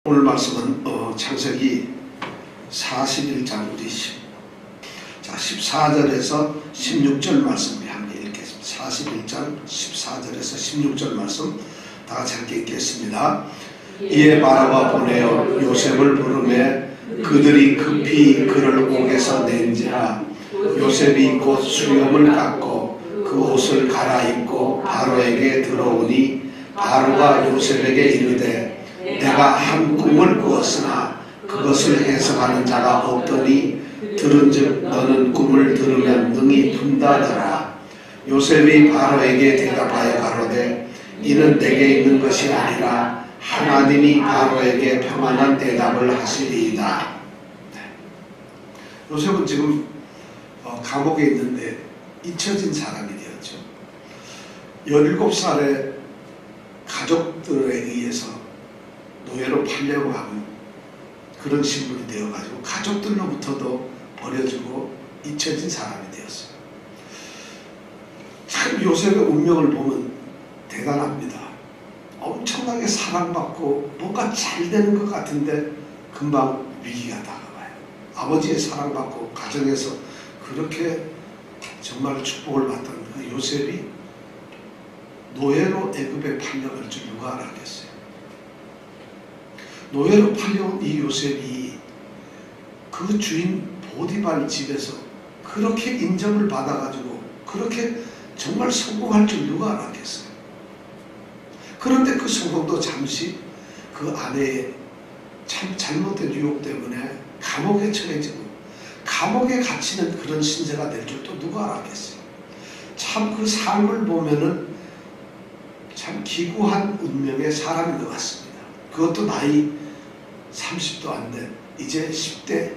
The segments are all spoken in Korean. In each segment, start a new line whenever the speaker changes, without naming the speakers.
오늘 말씀은 창세기 41장 우리 14절에서 16절 말씀 우리 함께 읽겠습니다. 41장 14절에서 16절 말씀 다 같이 함께 읽겠습니다. 이에 바로가 보내어 요셉을 부르매 그들이 급히 그를 옥에서 낸지라 요셉이 곧 수염을 깎고 그 옷을 갈아입고 바로에게 들어오니 바로가 요셉에게 이르되 내가 한 꿈을 꾸었으나 그것을 해석하는 자가 없더니 들은즉 너는 꿈을 들으면 능히 푼다더라. 요셉이 바로에게 대답하여 가로되 이는 내게 있는 것이 아니라 하나님이 바로에게 평안한 대답을 하시리이다. 요셉은 지금 감옥에 있는데 잊혀진 사람이 되었죠. 17살에 가족들에 의해서 노예로 팔려고 하는 그런 신분이 되어가지고 가족들로부터도 버려지고 잊혀진 사람이 되었어요. 참 요셉의 운명을 보면 대단합니다. 엄청나게 사랑받고 뭔가 잘 되는 것 같은데 금방 위기가 다가와요. 아버지의 사랑받고 가정에서 그렇게 정말 축복을 받던 그 요셉이 노예로 애굽에 팔려갈 줄 누가 알았겠어요. 노예로 팔려온 이 요셉이 그 주인 보디발 집에서 그렇게 인정을 받아가지고 그렇게 정말 성공할 줄 누가 알았겠어요. 그런데 그 성공도 잠시 그 아내의 참 잘못된 유혹 때문에 감옥에 처해지고 감옥에 갇히는 그런 신세가 될 줄 또 누가 알았겠어요. 참 그 삶을 보면은 참 기구한 운명의 사람인 것 같습니다. 그것도 나이 30도 안 된 이제 10대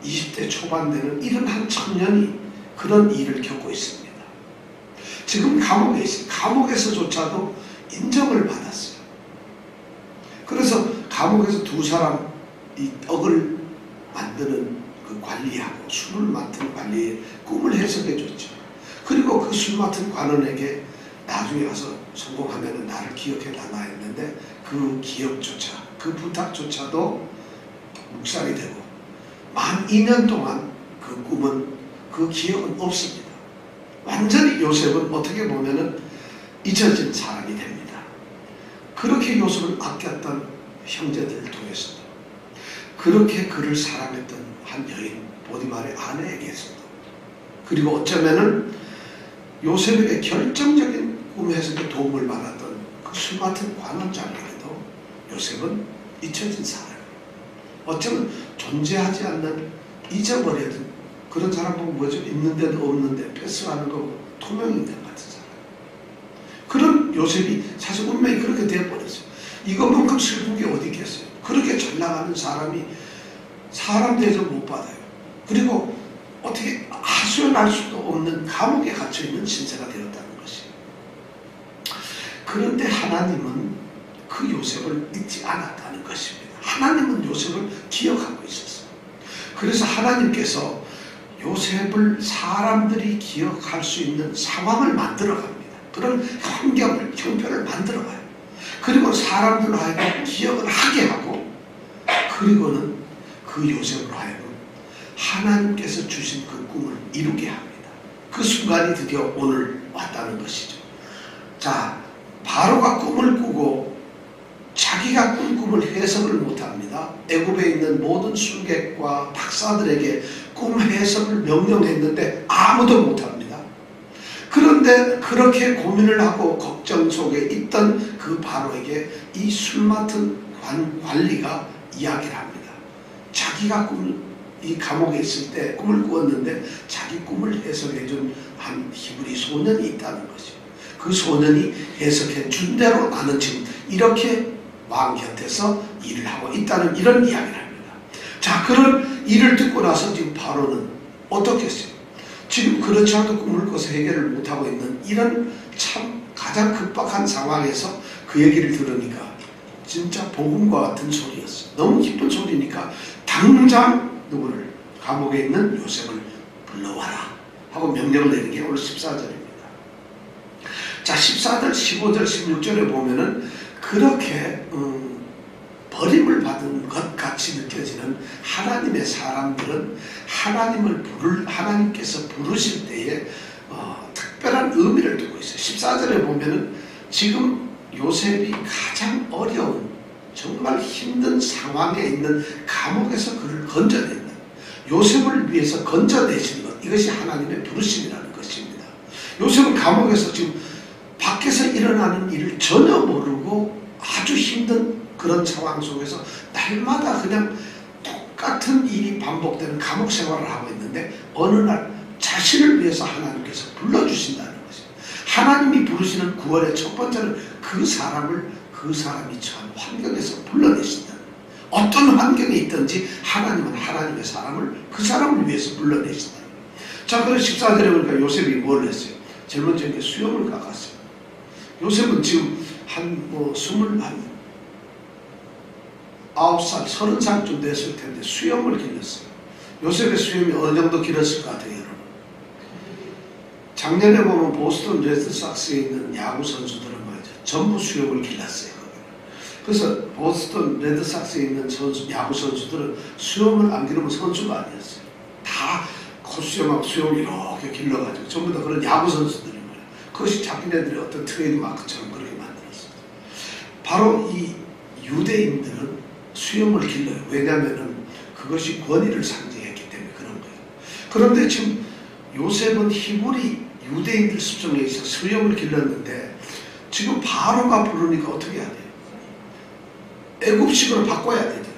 20대 초반 되는 이런 한 청년이 그런 일을 겪고 있습니다. 지금 감옥에 있어요. 감옥에서조차도 인정을 받았어요. 그래서 감옥에서 두 사람 이 떡을 만드는 그 관리하고 술을 맡은 관리의 꿈을 해석해 줬죠. 그리고 그 술 맡은 관원에게 나중에 가서 성공하면 나를 기억해 달라 했는데 그 기억조차 그 부탁조차도 묵살이 되고 만 2년 동안 그 꿈은 그 기억은 없습니다. 완전히 요셉은 어떻게 보면은 잊혀진 사람이 됩니다. 그렇게 요셉을 아꼈던 형제들을 통해서도 그렇게 그를 사랑했던 한 여인 보디발의 아내에게서도 그리고 어쩌면은 요셉에게 결정적인 꿈 해석에 도움을 받았던 그 술 맡은 관원장에게도 요셉은 잊혀진 사람이에요. 어쩌면 존재하지 않는 잊어버려진 그런 사람 보면 뭐죠? 있는데도 없는데 패스하는 거고 투명인간 같은 사람. 그런 요셉이 사실 운명이 그렇게 되어버렸어요. 이것만큼 슬픈 게 어디 있겠어요. 그렇게 잘 나가는 사람이 사람 대접 못 받아요. 그리고 어떻게 하소연할 수도 없는 감옥에 갇혀있는 신세가 되었다는 것이에요. 그런데 하나님은 그 요셉을 잊지 않았다는 것입니다. 하나님은 요셉을 기억하고 있었어요. 그래서 하나님께서 요셉을 사람들이 기억할 수 있는 상황을 만들어 갑니다. 그런 환경을, 형편을 만들어 가요. 그리고 사람들로 하여금 기억을 하게 하고 그리고는 그 요셉으로 하여금 하나님께서 주신 그 꿈을 이루게 합니다. 그 순간이 드디어 오늘 왔다는 것이죠. 자, 바로가 꿈을 꾸고 자기가 꾼 꿈을 해석을 못합니다. 애굽에 있는 모든 술객과 박사들에게 꿈 해석을 명령했는데 아무도 못합니다. 그런데 그렇게 고민을 하고 걱정 속에 있던 그 바로에게 이 술 맡은 관리가 이야기를 합니다. 자기가 이 감옥에 있을 때 꿈을 꾸었는데 자기 꿈을 해석해준 한 히브리 소년이 있다는 거죠. 그 소년이 해석해 준 대로 나는 지금 이렇게 왕 곁에서 일을 하고 있다는 이런 이야기를 합니다. 자, 그런 일을 듣고 나서 지금 바로는 어떻게 했어요? 지금 그렇지 않아도 꿈을 꿔서 해결을 못하고 있는 이런 참 가장 급박한 상황에서 그 얘기를 들으니까 진짜 복음과 같은 소리였어요. 너무 기쁜 소리니까 당장 누구를 감옥에 있는 요셉을 불러와라 하고 명령을 내린 게 오늘 14절입니다. 자, 14절, 15절, 16절에 보면은 그렇게 버림을 받은 것 같이 느껴지는 하나님의 사람들은 하나님께서 부르실 때에 특별한 의미를 두고 있어요. 14절에 보면은 지금 요셉이 가장 어려운 정말 힘든 상황에 있는 감옥에서 그를 건져내는 요셉을 위해서 건져내시는 것, 이것이 하나님의 부르심이라는 것입니다. 요셉은 감옥에서 지금 밖에서 일어나는 일을 전혀 모르고 아주 힘든 그런 상황 속에서 날마다 그냥 똑같은 일이 반복되는 감옥 생활을 하고 있는데 어느 날 자신을 위해서 하나님께서 불러주신다는 것입니다. 하나님이 부르시는 구원의 첫 번째는 그 사람이 처한 환경에서 불러내신다. 어떤 환경에 있든지 하나님은 하나님의 그 사람을 위해서 불러내신다. 자, 그래서 14절에 보니까 요셉이 뭘 했어요? 제일 먼저 이렇게 수염을 깎았어요. 요셉은 지금 한 29살, 30살쯤 됐을 텐데 수염을 길렀어요. 요셉의 수염이 어느 정도 길었을 것 같아요, 여러분. 작년에 보면 보스턴 레드삭스에 있는 야구 선수들은 말이죠, 전부 수염을 길렀어요. 그래서 보스턴 레드삭스에 있는 야구 선수들은 수염을 안 기르면 선수가 아니었어요. 다 콧수염하고 수염을 이렇게 길러가지고 전부 다 그런 야구 선수들이 말이에요. 그것이 자기네들의 어떤 트레이드 마크처럼 그렇게 만들었어요. 바로 이 유대인들은 수염을 길러요. 왜냐하면 그것이 권위를 상징했기 때문에 그런 거예요. 그런데 지금 요셉은 히브리 유대인들 습성에 있어 수염을 길렀는데 지금 바로가 부르니까 어떻게 해야 돼요? 애굽식으로 바꿔야 되잖아요.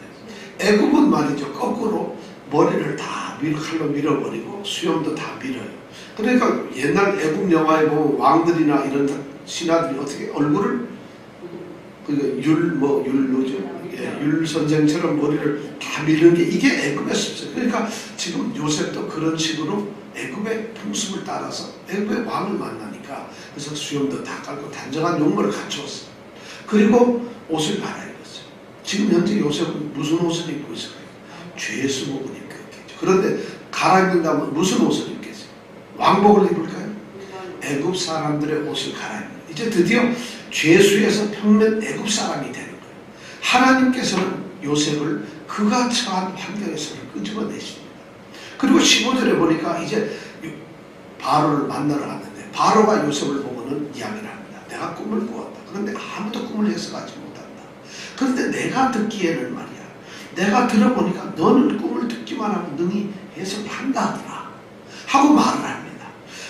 애굽은 말이죠, 거꾸로 머리를 다 칼로 밀어버리고 수염도 다 밀어요. 그러니까 옛날 애굽 영화에 보면 왕들이나 이런 신하들이 어떻게 얼굴을 율 선생처럼 머리를 다 밀는 게 이게 애굽의 습성. 그러니까 지금 요셉도 그런 식으로 애굽의 풍습을 따라서 애굽의 왕을 만나니까 그래서 수염도 다 깔고 단정한 용모를 갖추었어요. 그리고 옷을 갈아입었어요. 지금 현재 요셉은 무슨 옷을 입고 있어요? 죄수복을 입고 있겠죠. 그런데 갈아입는다면 무슨 옷을 입겠어요? 왕복을 입을까요? 애굽 사람들의 옷을 갈아입는. 이제 드디어 죄수에서 평면 애굽 사람이 되는 거예요. 하나님께서는 요셉을 그가 처한 환경에서 끄집어내십니다. 그리고 15절에 보니까 이제 바로를 만나러 갔는데 바로가 요셉을 보고는 이야기를 합니다. 내가 꿈을 꾸었다. 그런데 아무도 꿈을 해석하지 못한다. 그런데 내가 듣기에는 말이야, 내가 들어보니까 너는 꿈을 듣기만 하고 능히 해석을 한다 하더라 하고 말을 합니다.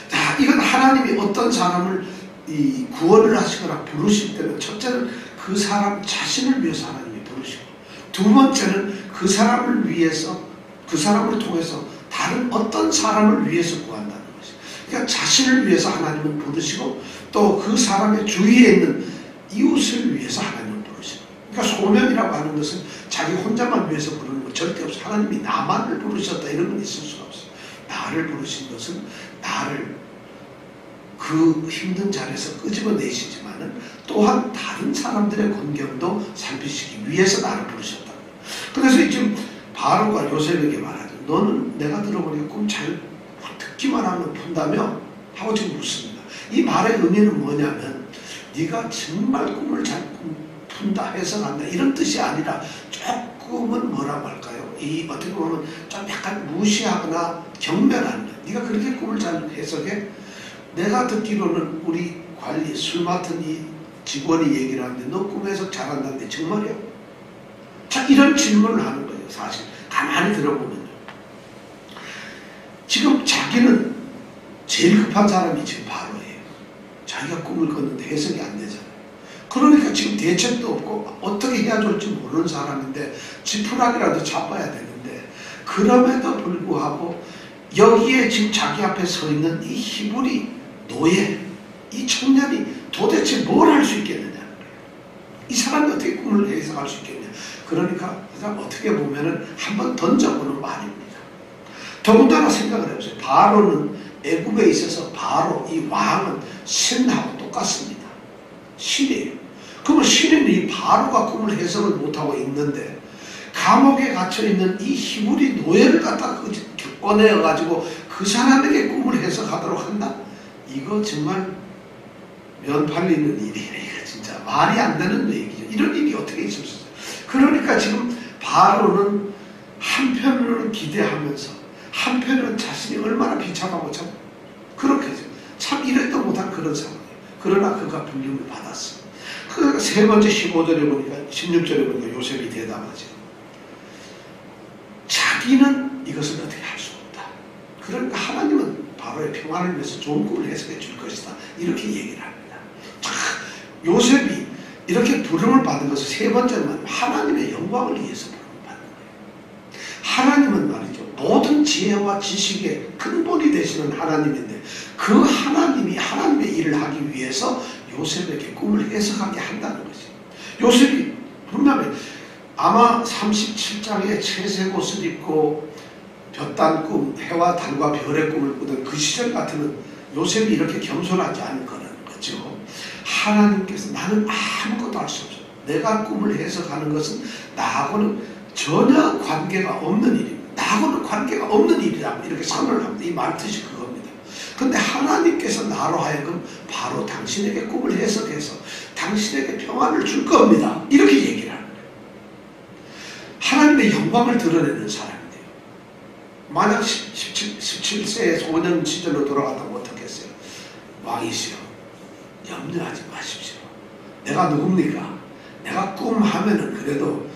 자, 이건 하나님이 어떤 사람을 이 구원을 하시거나 부르실 때는 첫째는 그 사람 자신을 위해서 하나님이 부르시고, 두 번째는 그 사람을 위해서, 그 사람을 통해서 다른 어떤 사람을 위해서 구한다는 것이죠. 그러니까 자신을 위해서 하나님은 부르시고 또 그 사람의 주위에 있는 이웃을 위해서 하나님은 부르시고. 그러니까 소명이라고 하는 것은 자기 혼자만 위해서 부르는 것 절대 없어요. 하나님이 나만을 부르셨다 이런 건 있을 수가 없어요. 나를 부르신 것은 나를 그 힘든 자리에서 끄집어내시지만은 또한 다른 사람들의 건경도 살피시기 위해서 나를 부르셨다. 그래서 지금 바로가 요셉에게 말하죠. 너는 내가 들어보니까 꿈 잘 듣기만 하면 푼다며? 하고 지금 묻습니다. 이 말의 의미는 뭐냐면 네가 정말 꿈을 잘 푼다, 해석한다 이런 뜻이 아니라 조금은 뭐라고 할까요? 이 어떻게 보면 좀 약간 무시하거나 경멸하는 거야. 네가 그렇게 꿈을 잘 해석해? 내가 듣기로는 우리 관리 술 맡은 이 직원이 얘기를 하는데 너 꿈 해석 잘한다는데 정말이야? 자, 이런 질문을 하는 거예요. 사실 가만히 들어보면요. 지금 자기는 제일 급한 사람이 지금 바로예요. 자기가 꿈을 꿨는데 해석이 안 되잖아요. 그러니까 지금 대책도 없고 어떻게 해야 될지 모르는 사람인데 지푸라기라도 잡아야 되는데, 그럼에도 불구하고 여기에 지금 자기 앞에 서 있는 이 히브리 노예, 이 청년이 도대체 뭘 할 수 있겠느냐. 이 사람이 어떻게 꿈을 해석할 수 있겠냐. 그러니까 그 사람 어떻게 보면은 한번 던져보는 말입니다. 더군다나 생각을 해보세요. 바로는 애굽에 있어서 바로 이 왕은 신하고 똑같습니다. 신이에요. 그러면 신은 이 바로가 꿈을 해석을 못하고 있는데 감옥에 gat혀있는 이 히브리 노예를 갖다가 꺼내가지고 그 사람에게 꿈을 해석하도록 한다? 이거 정말 면 팔리는 일이에요. 이거 진짜 말이 안 되는 얘기죠. 이런 일이 어떻게 있을 수 있어요? 그러니까 지금 바로는 한편으로는 기대하면서 한편으로는 자신이 얼마나 비참하고 참 그렇게 참 이랬도 못한 그런 상황이에요. 그러나 그가 불림을 받았어요. 그 세 번째 15절에 보니까 16절에 보니까 요셉이 대답하죠. 자기는 이것을 어떻게 할 수 없다. 그러니까 하나님은 바로의 평안을 위해서 좋은 꿈을 해석해 줄 것이다. 이렇게 얘기를 합니다. 요셉이 이렇게 부름을 받은 것은 세 번째는 하나님의 영광을 위해서 부름을 받는 거예요. 하나님은 말이죠. 모든 지혜와 지식의 근본이 되시는 하나님인데 그 하나님이 하나님의 일을 하기 위해서 요셉에게 꿈을 해석하게 한다는 거지. 요셉이 분명히 아마 37장에 채색 옷을 입고 볕단 꿈, 해와 달과 별의 꿈을 꾸던 그 시절 같으면 요셉이 이렇게 겸손하지 않을 거라는 거죠. 하나님께서 나는 아무것도 할 수 없어. 내가 꿈을 해석하는 것은 나하고는 전혀 관계가 없는 일입니다. 나하고는 관계가 없는 일이라고 이렇게 선언을 합니다. 이 말뜻이 그겁니다. 근데 하나님께서 나로 하여금 바로 당신에게 꿈을 해석해서 당신에게 평안을 줄 겁니다. 이렇게 얘기를 하는 거예요. 하나님의 영광을 드러내는 사람이에요. 만약 17세의 소년 시절로 돌아갔다면 어떻게 했어요? 왕이시여 염려하지 마십시오. 내가 누굽니까? 내가 꿈하면은 그래도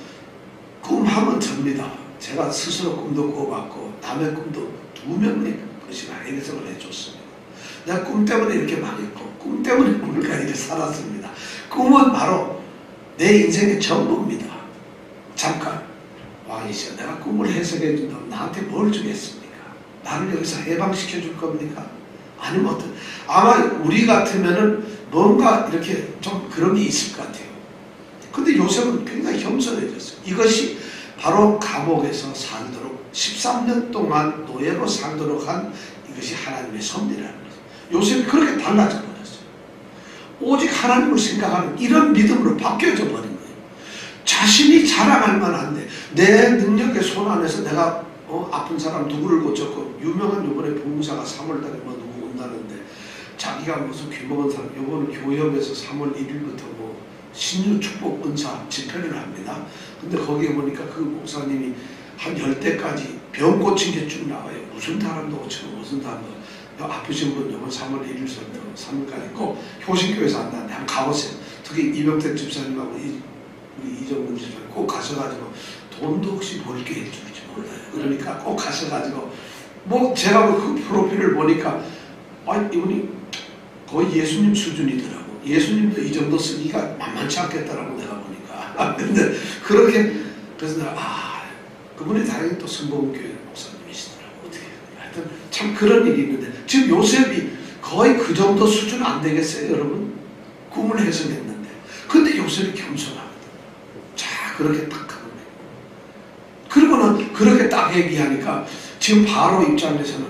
꿈하면 접니다. 제가 스스로 꿈도 꾸어봤고 남의 꿈도 2명의 것이나 해석을 해줬습니다. 내가 꿈 때문에 이렇게 망했고 꿈 때문에 오늘까지 살았습니다. 꿈은 바로 내 인생의 전부입니다. 잠깐 왕이시여 내가 꿈을 해석해 준다면 나한테 뭘 주겠습니까? 나를 여기서 해방시켜 줄 겁니까? 아니면 어떤 아마 우리 같으면은 뭔가 이렇게 좀 그런 게 있을 것 같아요. 근데 요셉은 굉장히 겸손해졌어요. 이것이 바로 감옥에서 살도록 13년 동안 노예로 살도록 한 이것이 하나님의 섭리라는 거죠. 요셉이 그렇게 달라져 버렸어요. 오직 하나님을 생각하는 이런 믿음으로 바뀌어져 버린 거예요. 자신이 자랑할 만한데 내 능력의 손 안에서 내가 아픈 사람 누구를 고쳤고 유명한 요번에 봉사가 3월달에 뭐 누구 온다는데 자기가 무슨 귀먹은 사람 요번에 교협에서 3월 1일부터 뭐 신유 축복 은사 집회를 합니다. 근데 거기에 보니까 그 목사님이 한 10대까지 병 고친 게 쭉 나와요. 무슨 사람도 고치고 무슨 사람도 아프신 분 요번 3월 1일부터 3일까지 꼭 효신교회에서 한다는데 한번 가보세요. 특히 이병택 집사님하고 우리 이정근 집사님 꼭 가셔가지고 돈도 혹시 벌게 해줄지 몰라요. 그러니까 꼭 가셔가지고 뭐 제가 그 프로필을 보니까 이분이 거의 예수님 수준이더라고. 예수님도 이 정도 쓰기가 만만치 않겠다라고 내가 보니까. 근데 그렇게 그래서 내가 그분이 당연히 또 성봉교회 목사님이시더라고. 어떻게 하여튼 참 그런 일이 있는데 지금 요셉이 거의 그 정도 수준 안 되겠어요, 여러분? 꿈을 해석했는데. 근데 요셉이 겸손합니다. 자, 그렇게 딱 하는 거예요. 그리고는 그렇게 딱 얘기하니까 지금 바로 입장에서는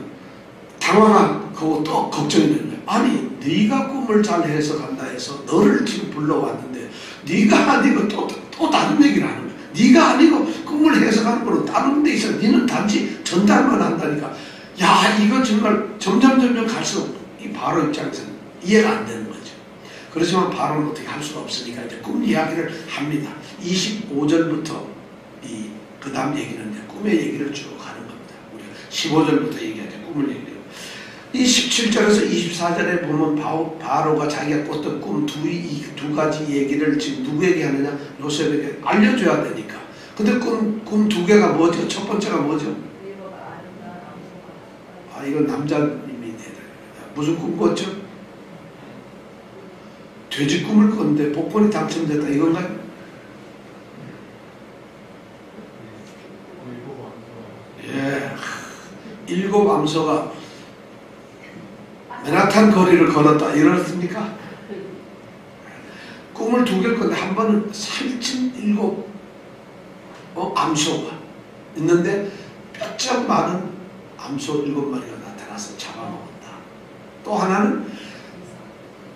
당황하고 또 걱정이 되는 거예요. 아니, 네가 꿈을 잘 해석한다 해서 너를 지금 불러왔는데 네가 아니고 또 다른 얘기를 하는 거야. 네가 아니고 꿈을 해석하는 거는 다른 데 있어. 너는 단지 전달만 한다니까. 야, 이거 정말 점점 갈수록 이 바로 입장에서는 이해가 안 되는 거죠. 그렇지만 바로는 어떻게 할 수가 없으니까 이제 꿈 이야기를 합니다. 25절부터 그 다음 얘기는 이제 꿈의 얘기를 쭉 하는 겁니다. 우리가 15절부터 얘기하죠. 꿈을 얘기해요. 이 17절에서 24절에 보면 바로가 자기가 꿨던 꿈 두 가지 얘기를 지금 누구에게 하느냐? 요셉에게 알려줘야 되니까. 근데 꿈 두 개가 뭐죠? 첫 번째가 뭐죠? 이건 남자님이 무슨 꿈 꿨죠? 돼지 꿈을 꿨는데 복권이 당첨됐다 이건가요? 예, 7 암소가 맨하탄 거리를 걸었다 이렇습니까? 꿈을 2개를 꿨는데 한 번은 살찐 7 암소가 있는데 뼈쩍 마른 암소 7마리가 나타나서 잡아먹었다. 또 하나는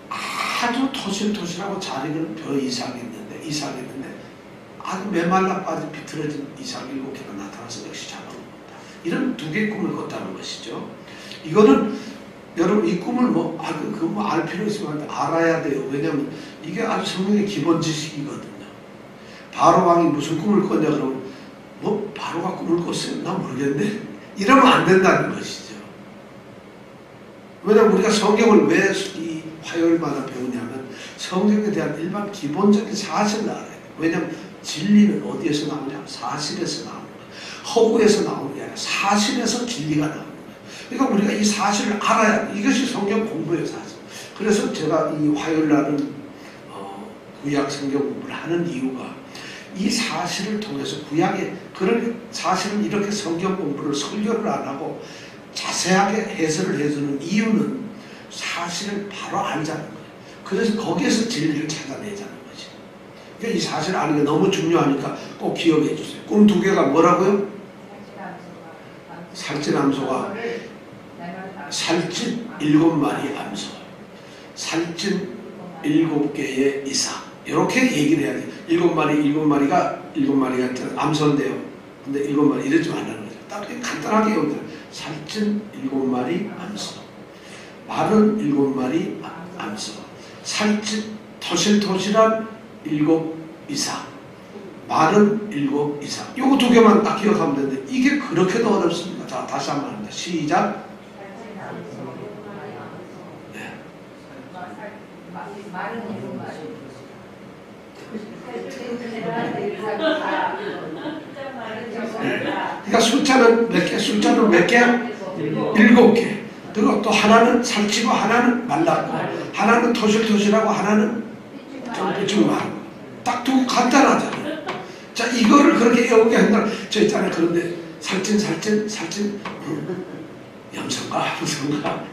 아주 토실토실하고 잘 익은 벼 이삭이 있는데 아주 메말라 빠진 비틀어진 이삭 7개가 나타나서 역시 잡아먹었다. 이런 2개의 꿈을 꿨다는 것이죠. 이거는 여러분 이 꿈을 알 필요 있으면 알아야 돼요. 왜냐하면 이게 아주 성경의 기본 지식이거든요. 바로 왕이 무슨 꿈을 꿨냐 그러면 뭐 바로가 꿈을 꿨어요? 나 모르겠네. 이러면 안 된다는 것이죠. 왜냐하면 우리가 성경을 왜 이 화요일마다 배우냐면 성경에 대한 일반 기본적인 사실을 알아야 돼요. 왜냐하면 진리는 어디에서 나오냐? 사실에서 나오는 거예요. 허구에서 나오는 게 아니라 사실에서 진리가 나오는 거예요. 그러니까 우리가 이 사실을 알아야 돼. 이것이 성경 공부예요, 사실. 그래서 제가 이 화요일 날은 구약 성경 공부를 하는 이유가 이 사실을 통해서 구약의 그런 사실은 이렇게 성경 공부를 설교를 안 하고 자세하게 해설을 해주는 이유는 사실을 바로 알자는 거예요. 그래서 거기에서 진리를 찾아내자는 거지. 그러니까 이 사실을 아는 게 너무 중요하니까 꼭 기억해 주세요. 꿈 두 개가 뭐라고요? 살찐암소가 살찐 7마리 암소, 살찐 7개의 이삭, 이렇게 얘기를 해야 돼요. 7마리가 암소인데요. 근데 7마리 이러지 말라는 거죠. 딱 간단하게 여기서 살찐 7마리 암소, 마른 7마리 암소, 살찐 토실토실한 7 이삭, 마른 7 이삭. 요거 두 개만 딱 기억하면 되는데 이게 그렇게도 어렵습니다. 자, 다시 한번 합니다. 시작. 네.
마른 7마리.
그러니까 숫자는 몇 개? 숫자는 몇 개? 7개. 그리고 또 하나는 살찌고 하나는 말랐고 하나는 토실토실하고 하나는 좀 삐죽마르고 딱 두 간단하잖아요. 자, 이거를 그렇게 외우게 한다. 저 있잖아요. 그런데 살찐 염성가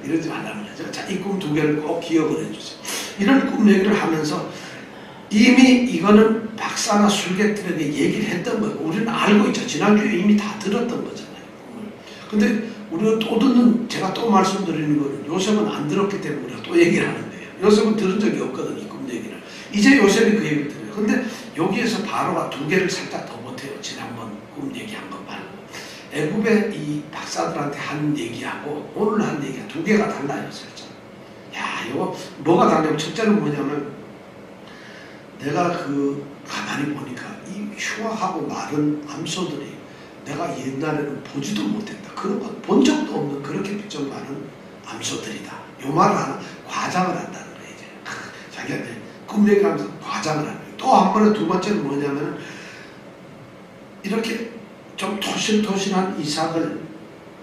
이러지 말라는 거죠. 자, 이 꿈 두 개를 꼭 기억을 해주세요. 이런 꿈 얘기를 하면서 이미 이거는 박사나 술객들에게 얘기를 했던 거예요. 우리는 알고 있죠. 지난주에 이미 다 들었던 거잖아요. 근데 우리가 또 듣는, 제가 또 말씀드리는 거는 요셉은 안 들었기 때문에 우리가 또 얘기를 하는데요. 요셉은 들은 적이 없거든, 이 꿈 얘기를. 이제 요셉이 그 얘기를 들어요. 근데 여기에서 바로가 두 개를 살짝 더 못해요. 지난번 꿈 얘기한 것 말고. 애굽의 이 박사들한테 한 얘기하고 오늘 한 얘기가 두 개가 달라요, 살짝. 야, 이거 뭐가 다르냐면 첫째는 뭐냐면 내가 가만히 보니까 이 흉악하고 마른 암소들이 내가 옛날에는 보지도 못했다. 그런 것 본 적도 없는 그렇게 비좀 많은 암소들이다. 요 말을 하나 과장을 한다는 거예요. 이제 자기한테 꿈 얘기하면서 과장을 하는 거예요. 또 한 번에 두 번째는 뭐냐면 이렇게 좀 토실토실한 이삭을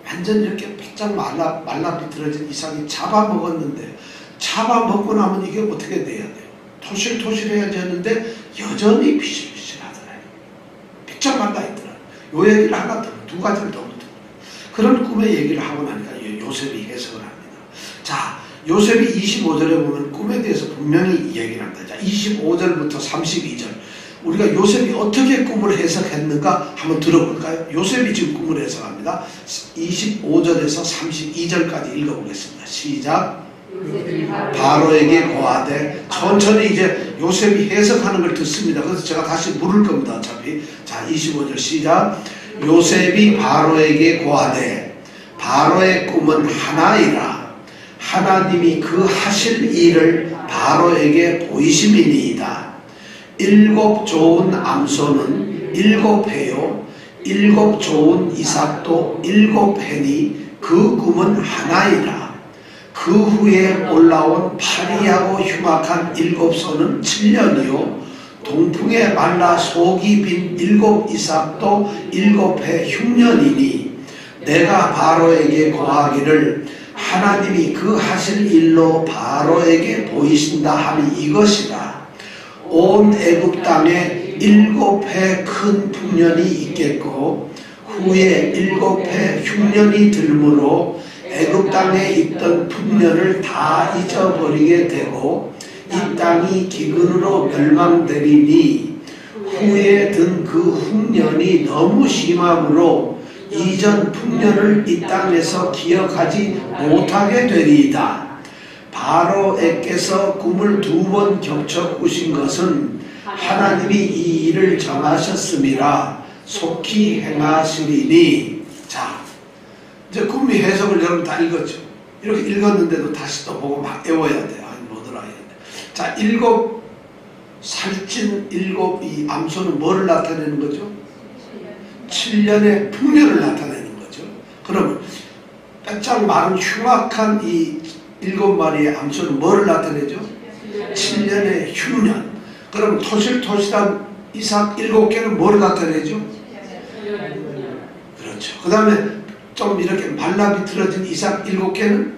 완전 이렇게 바짝 말라 비틀어진 이삭이 잡아먹었는데 잡아먹고 나면 이게 어떻게 돼야 돼요? 토실토실해야지 했는데 여전히 비실비실하더라고요. 비쩍 말라있더라고요. 요 얘기를 하나 더, 두 가지를 더 듣고 그런 꿈의 얘기를 하고 나니까 요셉이 해석을 합니다. 자, 요셉이 25절에 보면 꿈에 대해서 분명히 얘기를 합니다. 자, 25절부터 32절 우리가 요셉이 어떻게 꿈을 해석했는가 한번 들어볼까요? 요셉이 지금 꿈을 해석합니다. 25절에서 32절까지 읽어보겠습니다. 시작. 바로에게 고하되 천천히 이제 요셉이 해석하는 걸 듣습니다. 그래서 제가 다시 물을 겁니다. 어차피. 자, 25절 시작. 요셉이 바로에게 고하되 바로의 꿈은 하나이라. 하나님이 그 하실 일을 바로에게 보이심이니이다. 7 좋은 암소는 7회요 7 좋은 이삭도 7회니 그 꿈은 하나이라. 그 후에 올라온 파리하고 흉악한 7소는 7년이요 동풍에 말라 속이 빈 7 이삭도 7회 흉년이니 내가 바로에게 고하기를 하나님이 그 하실 일로 바로에게 보이신다 하니 이것이다. 온 애굽 땅에 7회 큰 풍년이 있겠고 후에 7회 흉년이 들므로 애굽 땅에 있던 풍년을 다 잊어버리게 되고 이 땅이 기근으로 멸망되리니 후에 든 그 흉년이 너무 심함으로 이전 풍년을 이 땅에서 기억하지 못하게 되리이다. 바로에게서 꿈을 2번 겹쳐 꾸신 것은 하나님이 이 일을 정하셨음이라 속히 행하시리니. 자, 이제 꿈의 해석을 여러분 다 읽었죠. 이렇게 읽었는데도 다시 또 보고 막 외워야 돼요. 못 알아야 돼. 자, 7 살찐 일곱 이 암소는 뭐를 나타내는 거죠? 7년의 풍년을 나타내는 거죠. 그러면 빼짝 마른 흉악한 이 7마리의 암소는 뭐를 나타내죠? 7년의 흉년. 그럼 토실토실한 이삭 7개는 뭐를 나타내죠? 그렇죠. 그 다음에 좀 이렇게 말라 비틀어진 이삭 7개는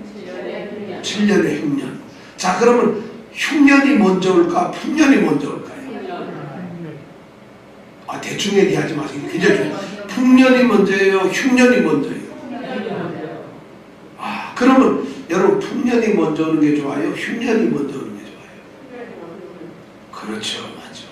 7년의 흉년. 자, 그러면 흉년이 먼저 올까? 풍년이 먼저 올까요? 아, 대충 얘기하지 마세요. 굉장히 풍년이 먼저예요? 흉년이 먼저예요? 아, 그러면 여러분 풍년이 먼저 오는 게 좋아요? 흉년이 먼저 오는 게 좋아요? 그렇죠. 맞죠.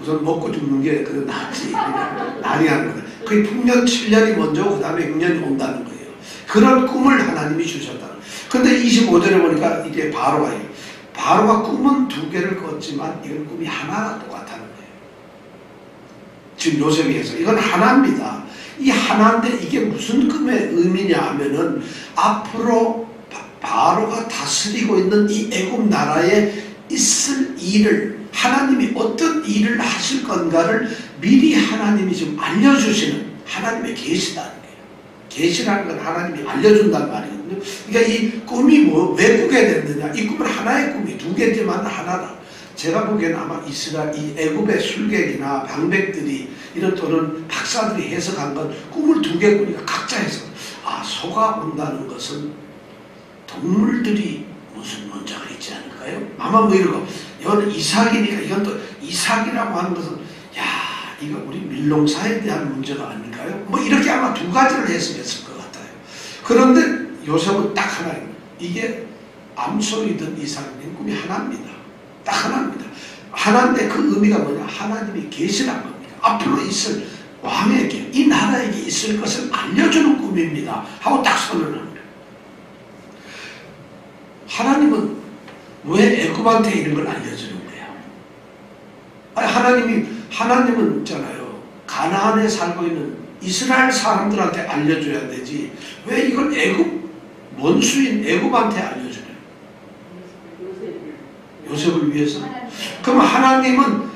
우선 먹고 죽는 게 그래 낫지. 난이 하는 거다. 그 풍년 7년이 먼저 오고 그 다음에 흉년이 온다는 거예요. 그런 꿈을 하나님이 주셨다. 근데 25절에 보니까 이게 바로가 꿈은 2개를 꿨지만 이건 꿈이 하나가 똑같다는 거예요. 지금 요셉이 해서 이건 하나입니다. 이 하나인데 이게 무슨 꿈의 의미냐 하면은 앞으로 바로가 다스리고 있는 이 애굽 나라에 있을 일을 하나님이 어떤 일을 하실 건가를 미리 하나님이 지금 알려주시는 하나님의 계시다는 거예요. 계시라는 건 하나님이 알려준다는 말이거든요. 그러니까 이 꿈이 왜 꾸게 됐느냐? 이 꿈은 하나의 꿈이 2개지만 하나다. 제가 보기에는 아마 이 애굽의 술객이나 방백들이 이런 또는 박사들이 해석한 건 꿈을 2개 꾸니까 각자 해석. 아, 소가 온다는 것은 동물들이 무슨 문제가 있지 않을까요? 아마 뭐 이런 거. 이거는 이삭이니까 이건 또 이삭이라고 하는 것은 이거 우리 밀농사에 대한 문제가 아닐까요? 뭐 이렇게 아마 2가지를 해석했을 것 같아요. 그런데 요셉은 딱 하나입니다. 이게 암소이든 이삭이든 꿈이 하나입니다. 딱 하나입니다. 하나인데 그 의미가 뭐냐? 하나님이 계시란 겁니다. 앞으로 있을 왕에게 이 나라에게 있을 것을 알려주는 꿈입니다. 하고 딱 선언합니다. 하나님은 왜 애굽한테 이런 걸 알려주는 거예요? 아니, 하나님은 있잖아요. 가나안에 살고 있는 이스라엘 사람들한테 알려줘야 되지. 왜 이걸 원수인 애굽한테 알려주냐? 요셉을 위해서? 그럼 하나님은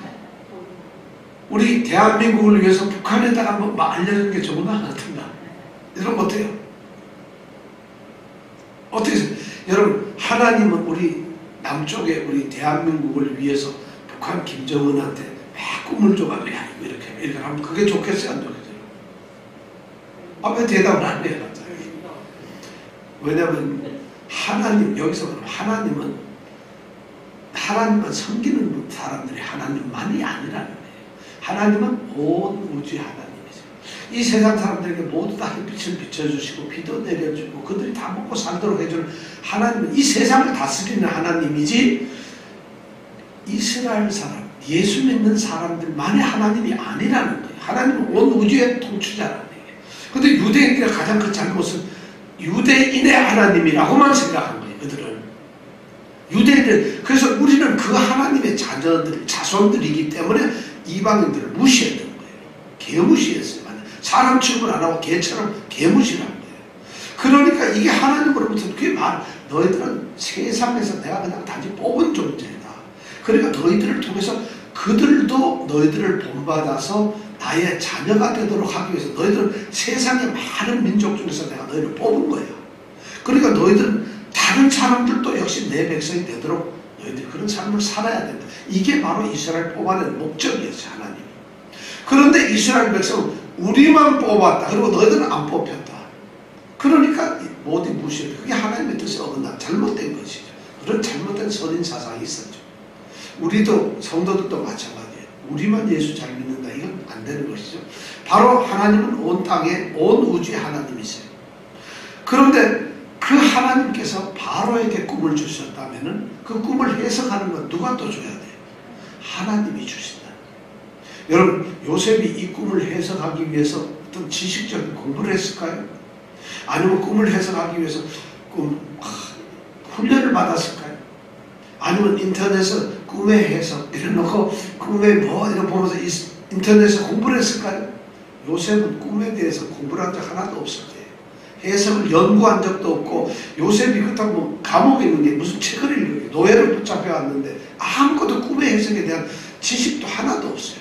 우리 대한민국을 위해서 북한에다가 한번 알려주는 게 좋으나 같은가? 여러분 어때요? 어떻게 생각해요? 여러분 하나님은 우리 남쪽에 우리 대한민국을 위해서 북한 김정은한테 막 꿈을 줘가지고 이렇게 하면 그게 좋겠어요? 안 좋겠어요? 아, 왜 대답을 안 해요? 갑자기? 왜냐하면 여기서 하나님은 섬기는 사람들이 하나님만이 아니라는 거예요. 하나님은 온 우주의 하나님이죠. 이 세상 사람들에게 모두 다 햇빛을 비춰주시고 비도 내려주고 그들이 다 먹고 살도록 해주는 하나님은 이 세상을 다스리는 하나님이지 이스라엘 사람, 예수 믿는 사람들만의 하나님이 아니라는 거예요. 하나님은 온 우주의 통치자라는 거예요. 그런데 유대인들의 가장 큰 잘못은 유대인의 하나님이라고만 생각한 거예요. 그들은 유대인들. 그래서 우리는 그 하나님의 자손들이기 때문에 이방인들을 무시했던 거예요. 개무시했어요. 사람 취급을 안 하고 개처럼 개무시를 한 거예요. 그러니까 이게 하나님으로부터 그게 너희들은 세상에서 내가 그냥 단지 뽑은 존재다. 그러니까 너희들을 통해서 그들도 너희들을 본받아서 나의 자녀가 되도록 하기 위해서 너희들은 세상의 많은 민족 중에서 내가 너희를 뽑은 거야. 그러니까 너희들은 다른 사람들도 역시 내 백성이 되도록 너희들이 그런 삶을 살아야 된다. 이게 바로 이스라엘 뽑아낸 목적이었어요. 하나님. 그런데 이스라엘 백성은 우리만 뽑았다. 그리고 너희들은 안 뽑혔다. 그러니까 모두 무시했다. 그게 하나님의 뜻에 어긋나 잘못된 것이죠. 그런 잘못된 선인 사상이 있었죠. 우리도 성도들도 마찬가지예요. 우리만 예수 잘 믿는다. 이건 안 되는 것이죠. 바로 하나님은 온 땅에 온 우주의 하나님이세요. 그런데 그 하나님께서 바로에게 꿈을 주셨다면 그 꿈을 해석하는 건 누가 또 줘야 돼요? 하나님이 주신다. 여러분 요셉이 이 꿈을 해석하기 위해서 어떤 지식적인 공부를 했을까요? 아니면 꿈을 해석하기 위해서 훈련을 받았을까요? 아니면 인터넷에서 꿈의 해석 이래놓고 꿈에 이런 보면서 인터넷에서 공부를 했을까요? 요셉은 꿈에 대해서 공부를 한 적 하나도 없을 거예요. 해석을 연구한 적도 없고 요셉이 그렇다고 감옥에 있는 게 무슨 책을 읽어요. 노예를 붙잡혀 왔는데 아무것도 꿈의 해석에 대한 지식도 하나도 없어요.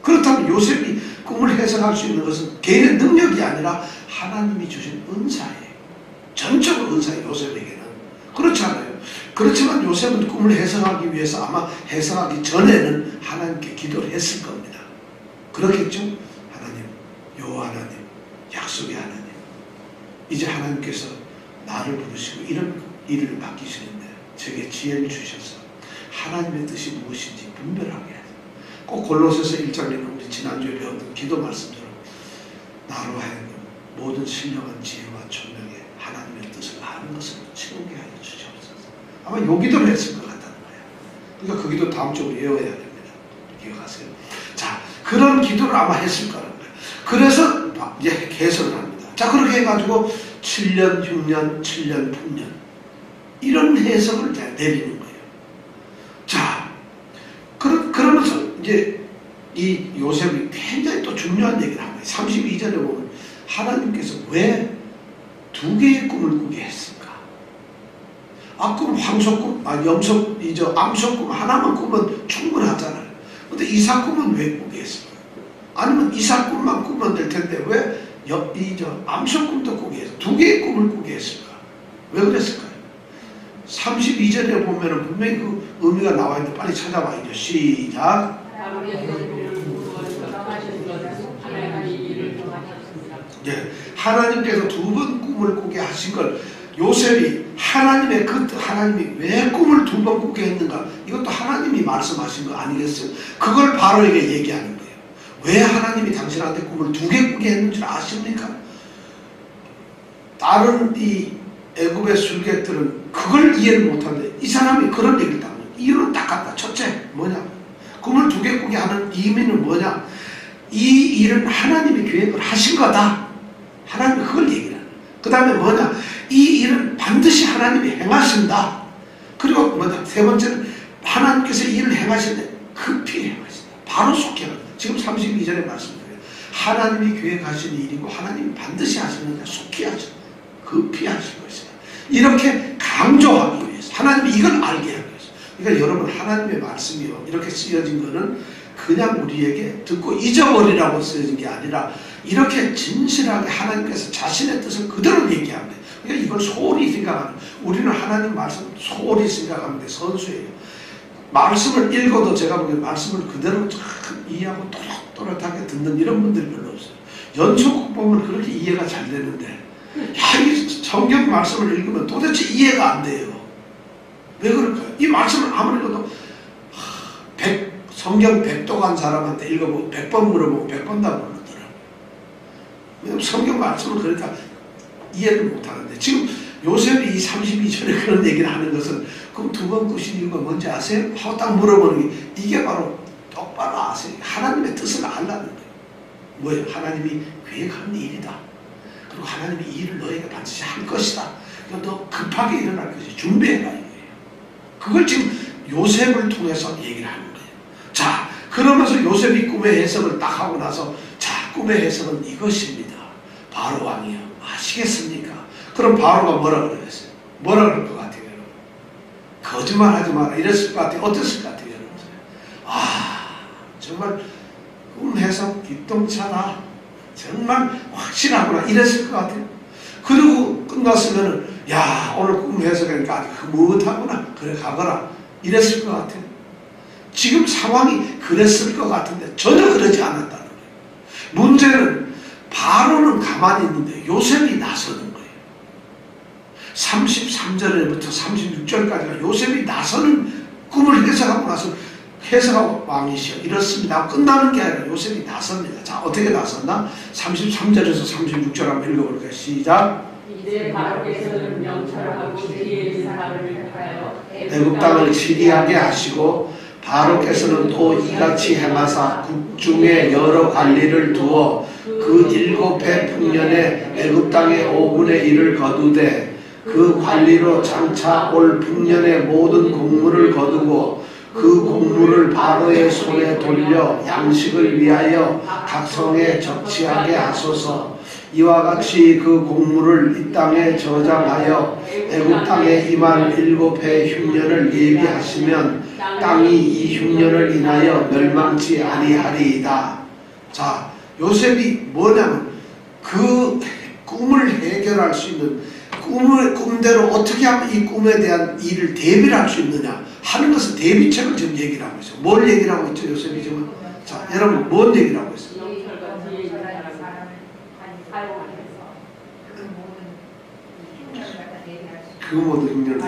그렇다면 요셉이 꿈을 해석할 수 있는 것은 개인의 능력이 아니라 하나님이 주신 은사예요. 전적으로 은사예요. 요셉에게는. 그렇지 않아요? 그렇지만 요셉은 꿈을 해석하기 위해서 아마 해석하기 전에는 하나님께 기도를 했을 겁니다. 그렇겠죠? 하나님, 요 하나님, 약속의 하나님, 이제 하나님께서 나를 부르시고 이런 일을 맡기시는데 제게 지혜를 주셔서 하나님의 뜻이 무엇인지 분별하게 해야 돼요. 꼭 골로새서 1장에는 우리 지난주에 배웠던 기도 말씀대로 나로 하여금 모든 신령한 지혜와 총명에 하나님의 뜻을 아는 것을 채우게 하여 주시옵소서. 아마 요 기도를 했을 것 같다는 거예요. 그러니까 그 기도 다음 주에 외워야 됩니다. 기억하세요. 자, 그런 기도를 아마 했을 거라는 거예요. 그래서 이제 개설을 합니다. 자, 그렇게 해가지고 7년, 6년, 7년, 8년 이런 해석을 내리는 거예요. 자, 그러면서 이제 이 요셉이 굉장히 또 중요한 얘기를 합니다. 32절에 보면 하나님께서 왜 두 개의 꿈을 꾸게 했을까? 앞꿈, 황소꿈, 암소꿈 하나만 꾸면 충분하잖아요. 근데 이삭꿈은 왜 꾸게 했을까? 아니면 이삭꿈만 꾸면 될 텐데 왜 암소꿈도 꾸게 했을까? 두 개의 꿈을 꾸게 했을까? 왜 그랬을까요? 32절에 보면은 분명히 그 의미가 나와 있는데 빨리 찾아봐야죠. 시작. 예, 하나님께서 두 번 꿈을 꾸게 하신 걸 요셉이 하나님의 하나님이 왜 꿈을 두 번 꾸게 했는가? 이것도 하나님이 말씀하신 거 아니겠어요? 그걸 바로에게 얘기하는 거예요. 왜 하나님이 당신한테 꿈을 두 개 꾸게 했는지 아십니까? 다른 이 애굽의 술객들은 그걸 이해를 못하는데 이 사람이 그런 얘기를 딱 합니다. 이유는 딱 같다. 첫째 뭐냐? 꿈을 두 개 꾸게 하는 의미는 뭐냐? 이 일은 하나님이 계획을 하신 거다. 하나님이 그걸 얘기를 하는. 그 다음에 뭐냐? 이 일은 반드시 하나님이 행하신다. 그리고 뭐냐? 세 번째는 하나님께서 이 일을 행하시는데 급히 행하신다. 바로 속해라. 지금 32절에 말씀드려요. 하나님이 계획하신 일이고 하나님이 반드시 하시는데 속히 하신다. 급히 하실 것이다. 이렇게 강조하기 위해서 하나님이 이걸 알게 하기 위해서. 그러니까 여러분 하나님의 말씀이요 이렇게 쓰여진 거는 그냥 우리에게 듣고 잊어버리라고 쓰여진 게 아니라 이렇게 진실하게 하나님께서 자신의 뜻을 그대로 얘기합니다. 그러니까 이걸 소홀히 생각하는, 우리는 하나님 말씀 소홀히 생각하는데 선수예요. 말씀을 읽어도 제가 보기엔 말씀을 그대로 이해하고 또렷하게 듣는 이런 분들이 별로 없어요. 연속곡 보면 그렇게 이해가 잘 되는데 이 성경 말씀을 읽으면 도대체 이해가 안 돼요. 왜 그럴까요? 이 말씀을 아무리 읽어도 성경 100도 간 사람한테 읽어보고 100번 물어보고 100번 다 모르더라고요. 왜냐면 성경 말씀을 그러니까 이해를 못하는데 지금 요셉이 이 32절에 그런 얘기를 하는 것은 그럼 두 번 꾸신 이유가 뭔지 아세요? 하고 딱 물어보는 게 이게 바로 똑바로 아세요. 하나님의 뜻을 알라는 거예요. 뭐예요? 하나님이 계획한 일이다. 그리고 하나님이 이 일을 너에게 반드시 할 것이다. 그러니까 너 급하게 일어날 것이 준비해라 이거예요. 그걸 지금 요셉을 통해서 얘기를 하는 거예요. 자, 그러면서 요셉이 꿈의 해석을 딱 하고 나서 자, 꿈의 해석은 이것입니다. 바로 왕이요. 아시겠습니까? 그럼 바로가 뭐라 그러겠어요? 뭐라 그럴 것 같아요, 여러분? 거짓말하지 마라. 이랬을 것 같아요. 어땠을 것 같아요, 여러분? 정말 꿈 해석 기똥차다. 정말 확실하구나. 이랬을 것 같아요. 그리고 끝났으면은 야, 오늘 꿈 해석하니까 아주 흐뭇하구나. 그래, 가거라. 이랬을 것 같아요. 지금 상황이 그랬을 것 같은데 전혀 그러지 않았다는 거예요. 문제는 바로는 가만히 있는데 요셉이 나서는 거예요. 33절부터 36절까지가 요셉이 나서는 꿈을 해석하고 나서 해석하고 왕이시여 이렇습니다. 끝나는 게 아니라 요셉이 나섭니다. 자, 어떻게 나섰나? 33절에서 36절 한번 읽어볼까요? 시작.
이제 바로께서는 명철하고 지혜의 사람을 하여
애굽 땅을 치리하게 하시고 바로께서는 또 이같이 행하사 국중에 여러 관리를 두어 그 7해 풍년에 애굽 땅의 5분의 1을 거두되 그 관리로 장차 올 풍년의 모든 곡물을 거두고 그 곡물을 바로의 손에 돌려 양식을 위하여 각 성에 적치하게 하소서. 이와 같이 그 공물을 이 땅에 저장하여 애굽 땅에 임한 7해 흉년을 예비하시면 땅이 이 흉년을 인하여 멸망치 아니하리이다. 자, 요셉이 뭐냐면 그 꿈을 해결할 수 있는 꿈대로 어떻게 하면 이 꿈에 대한 일을 대비를 할 수 있느냐 하는 것은 대비책을 지금 얘기를 하고 있어요. 뭘 얘기를 하고 있죠, 요셉이 지금? 자, 여러분 뭔 얘기를 하고 있어요? 그 모든 흉년을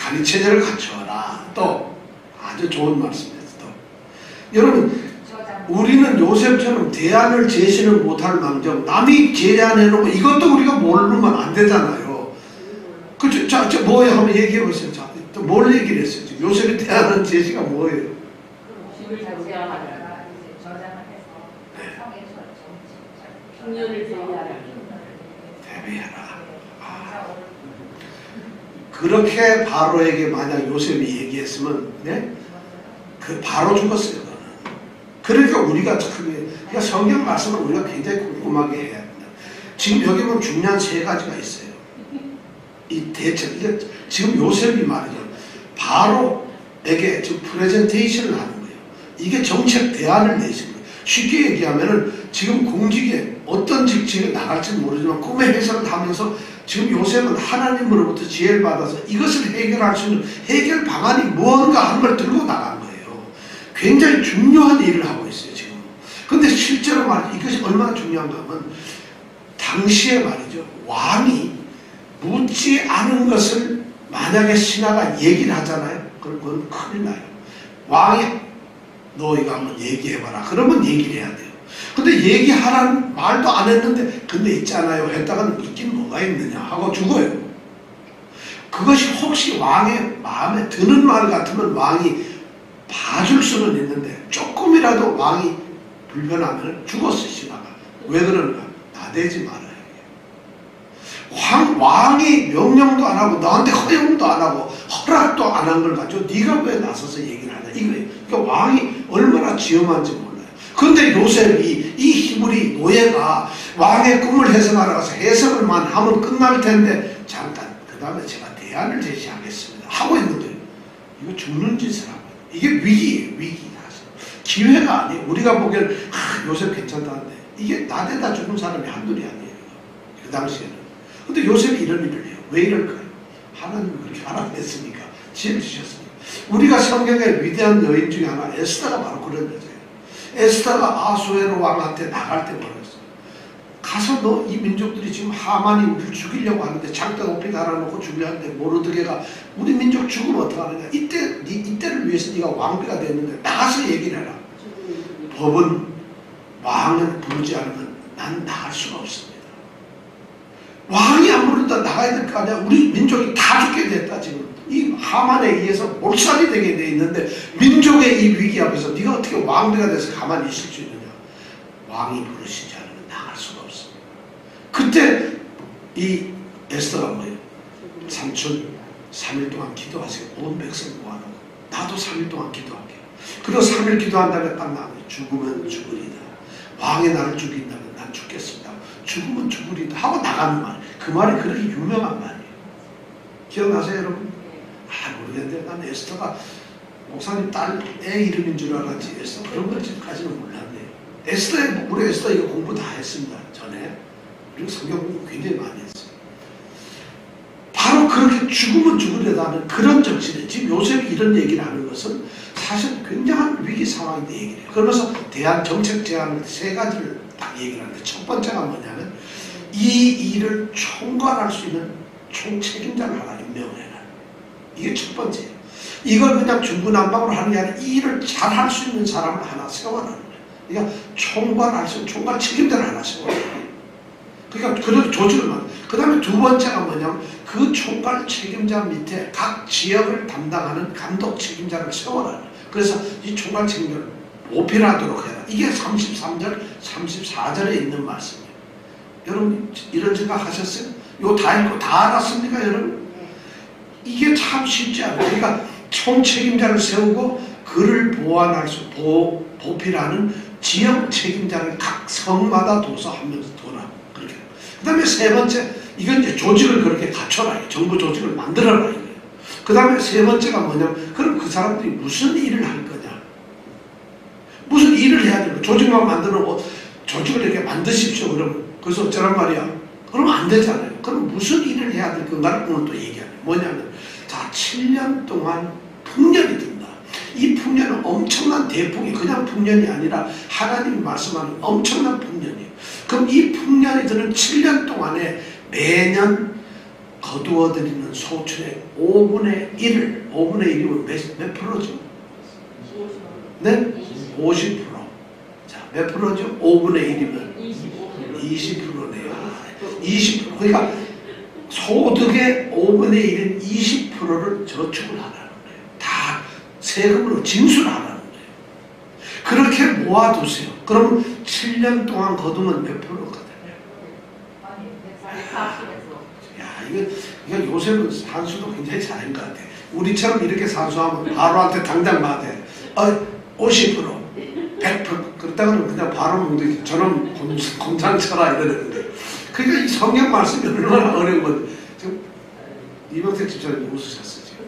관리 체제를 갖추어라. 또 아주 좋은 말씀이었어. 또 여러분, 우리는 요셉처럼 대안을 제시는 못할 망정 남이 제안해놓고 이것도 우리가 모르면 안 되잖아요. 그죠? 자, 뭐예요? 한번 얘기해 보세요. 자, 또 뭘 얘기를 했어요? 요셉이 대안한 제시가 뭐예요?
집을 저장하라. 흉년을
대비하라. 그렇게 바로에게 만약 요셉이 얘기했으면, 네? 그 바로 죽었어요. 그러니까 우리가 그러니까 성경 말씀을 우리가 굉장히 꼼꼼하게 해야 합니다. 지금 여기 보면 중요한 3가지가 있어요. 이 대책, 이게 지금 요셉이 말이죠. 바로에게 지금 프레젠테이션을 하는 거예요. 이게 정책 대안을 내신 거예요. 쉽게 얘기하면은 지금 공직에 어떤 직책에 나갈지 모르지만 꿈의 해석을 하면서 지금 요셉은 하나님으로부터 지혜를 받아서 이것을 해결할 수 있는 해결 방안이 무언가 하는 걸 들고 나간 거예요. 굉장히 중요한 일을 하고 있어요, 지금. 근데 실제로 말이죠. 이것이 얼마나 중요한가 하면, 당시에 말이죠. 왕이 묻지 않은 것을 만약에 신하가 얘기를 하잖아요. 그럼 그건 큰일 나요. 왕이 너 이거 한번 얘기해봐라. 그러면 얘기를 해야 돼요. 근데 얘기하라는 말도 안 했는데, 근데 있잖아요. 했다가는 있긴 뭐가 있느냐 하고 죽어요. 그것이 혹시 왕의 마음에 드는 말 같으면 왕이 봐줄 수는 있는데 조금이라도 왕이 불편하면 죽었어, 신하가. 왜 그러는가? 나대지 말아요. 왕이 명령도 안 하고 너한테 허용도 안 하고 허락도 안 한 걸 가지고 네가 왜 나서서 얘기를 하냐 이거예요. 그러니까 왕이 얼마나 지엄한지 몰라요. 그런데 요셉이 이 히브리 노예가 왕의 꿈을 해석하러 가서 해석을만 하면 끝날 텐데 잠깐 그 다음에 제가 대안을 제시하겠습니다 하고 있는 거예요. 이거 죽는 짓을 하고 이게 위기예요. 위기. 기회가 아니에요. 우리가 보기엔 요셉 괜찮다는데 이게 나대다 죽은 사람이 한둘이 아니에요. 그 당시에는. 근데 요셉이 이런 일을 해요. 왜 이럴까요? 하나님이 그렇게 허락했으니까, 지혜를 주셨으니까. 우리가 성경의 위대한 여인 중에 하나 에스더가 바로 그런 여자예요. 에스더가 아수에로 왕한테 나갈 때 뭐랬어요? 가서 너 이 민족들이 지금 하만이 우리를 죽이려고 하는데 장대 높이 달아놓고 죽이려는데 모르드게가 우리 민족 죽으면 어떡하느냐. 이때를 위해서 네가 왕비가 됐는데 나가서 얘기를 해라. 법은 왕을 부르지 않으면 난 나갈 수가 없습니다. 왕이 안 부른다 나가야 될 거 아니야. 우리 민족이 다 죽게 됐다 지금. 이 하만에 의해서 몰살이 되게 돼 있는데 민족의 이 위기 앞에서 네가 어떻게 왕비가 돼서 가만히 있을 수 있느냐. 왕이 부르시지 않으면 나갈 수가 없습니다. 그때 이 에스더가 뭐예요? 삼촌 3일 동안 기도하세요. 온 백성 모아놓고 나도 3일 동안 기도할게요. 그리고 3일 기도한 다음에 딱 나와요. 죽으면 죽으리다. 왕이 나를 죽인다면 난 죽겠습니다. 죽으면 죽으리다 하고 나가는 말. 그 말이 그렇게 유명한 말이에요. 기억나세요 여러분? 모르겠는데 난 에스더가 목사님 딸 애 이름인 줄 알았지 에스더 그런 것까지는 몰랐네요. 우리 에스더 이거 공부 다 했습니다. 전에. 그리고 성경 공부 굉장히 많이 했어요. 바로 그렇게 죽으면 죽으려다는 그런 정신에 지금 요셉이 이런 얘기를 하는 것은 사실 굉장한 위기 상황인데 얘기를 해요. 그러면서 대안 정책 제안을 3가지를 딱 얘기를 하는데 첫 번째가 뭐냐면 이 일을 총괄할 수 있는 총책임자를 하나 임명을 해라. 이게 첫 번째예요. 이걸 그냥 중구난방으로 하는 게 아니라 이 일을 잘 할 수 있는 사람을 하나 세워라는 거예요. 그러니까 총괄할 수 있는 총괄 책임자를 하나 세워라. 그러니까 그래도 조직을 만들어. 그 다음에 두 번째가 뭐냐면 그 총괄 책임자 밑에 각 지역을 담당하는 감독 책임자를 세워라. 그래서 이 총괄 책임자를 모필하도록 해라. 이게 33절, 34절에 있는 말씀이에요. 여러분 이런 생각 하셨어요? 이거 다 읽고 다 알았습니까 여러분? 이게 참 쉽지 않아요. 그러니까 총책임자를 세우고 그를 보완할 수, 보필하는 지역 책임자를 각 성마다 둬서 한 명씩 둬라. 그렇게. 그 다음에 세 번째, 이건 이제 조직을 그렇게 갖춰라. 정부 조직을 만들어라. 이거예요. 그 다음에 세 번째가 뭐냐면, 그럼 그 사람들이 무슨 일을 할 거냐. 무슨 일을 해야 되는 거야. 조직만 만들고, 조직을 이렇게 만드십시오. 그러면, 그래서 어쩌란 말이야. 그러면 안 되잖아요. 그럼 무슨 일을 해야 될 건가를 오늘 또 얘기하는 거예요. 뭐냐면, 자, 7년 동안 풍년이 든다. 이 풍년은 엄청난 대풍이 그냥 풍년이 아니라 하나님이 말씀하는 엄청난 풍년이에요. 그럼 이 풍년이 드는 7년 동안에 매년 거두어들이는 소출의 5분의 1을, 5분의 1이면 몇 프로죠? 네? 50%. 자, 몇 프로죠? 5분의 1이면 20%네요. 20%. 그러니까 소득의 5분의 1인 20%를 저축을 하라는 거예요. 다 세금으로 징수하라는 거예요. 그렇게 모아두세요. 그럼 7년 동안 거두면 몇 프로가 되나요? 야, 이거 요새는 산수도 굉장히 잘한 것 같아. 우리처럼 이렇게 산수하면 바로한테 당장 받아. 50%, 100%. 그렇다고는 그냥 바로 묻지. 저는 공장 쳐라 이러는데. 그러니까 이 성경 말씀이 얼마나 어려운 건 지금 이병택 집사님이 웃으셨어요. 지금.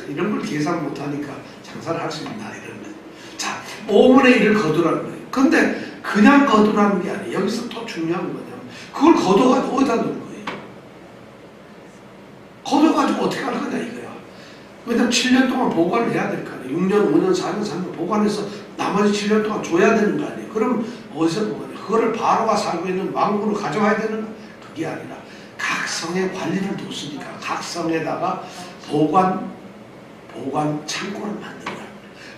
이런 걸 계산 못하니까 장사를 할 수 있나 이런 거예요. 자, 5분의 1을 거두라는 거예요. 근데 그냥 거두라는 게 아니에요. 여기서 또 중요한 건 뭐냐면 그걸 거둬가지고 어디다 놓을 거예요. 거둬가지고 어떻게 할 거냐 이거야. 왜냐면 7년 동안 보관을 해야 될 거 아니에요. 6년, 5년, 4년, 3년 보관해서 나머지 7년 동안 줘야 되는 거 아니에요. 그럼 어디서 보관해요? 그거를 바로가 살고 있는 왕궁으로 가져와야 되는 거? 그게 아니라 각 성에 관리를 뒀으니까 각 성에다가 보관 창고를 만든다.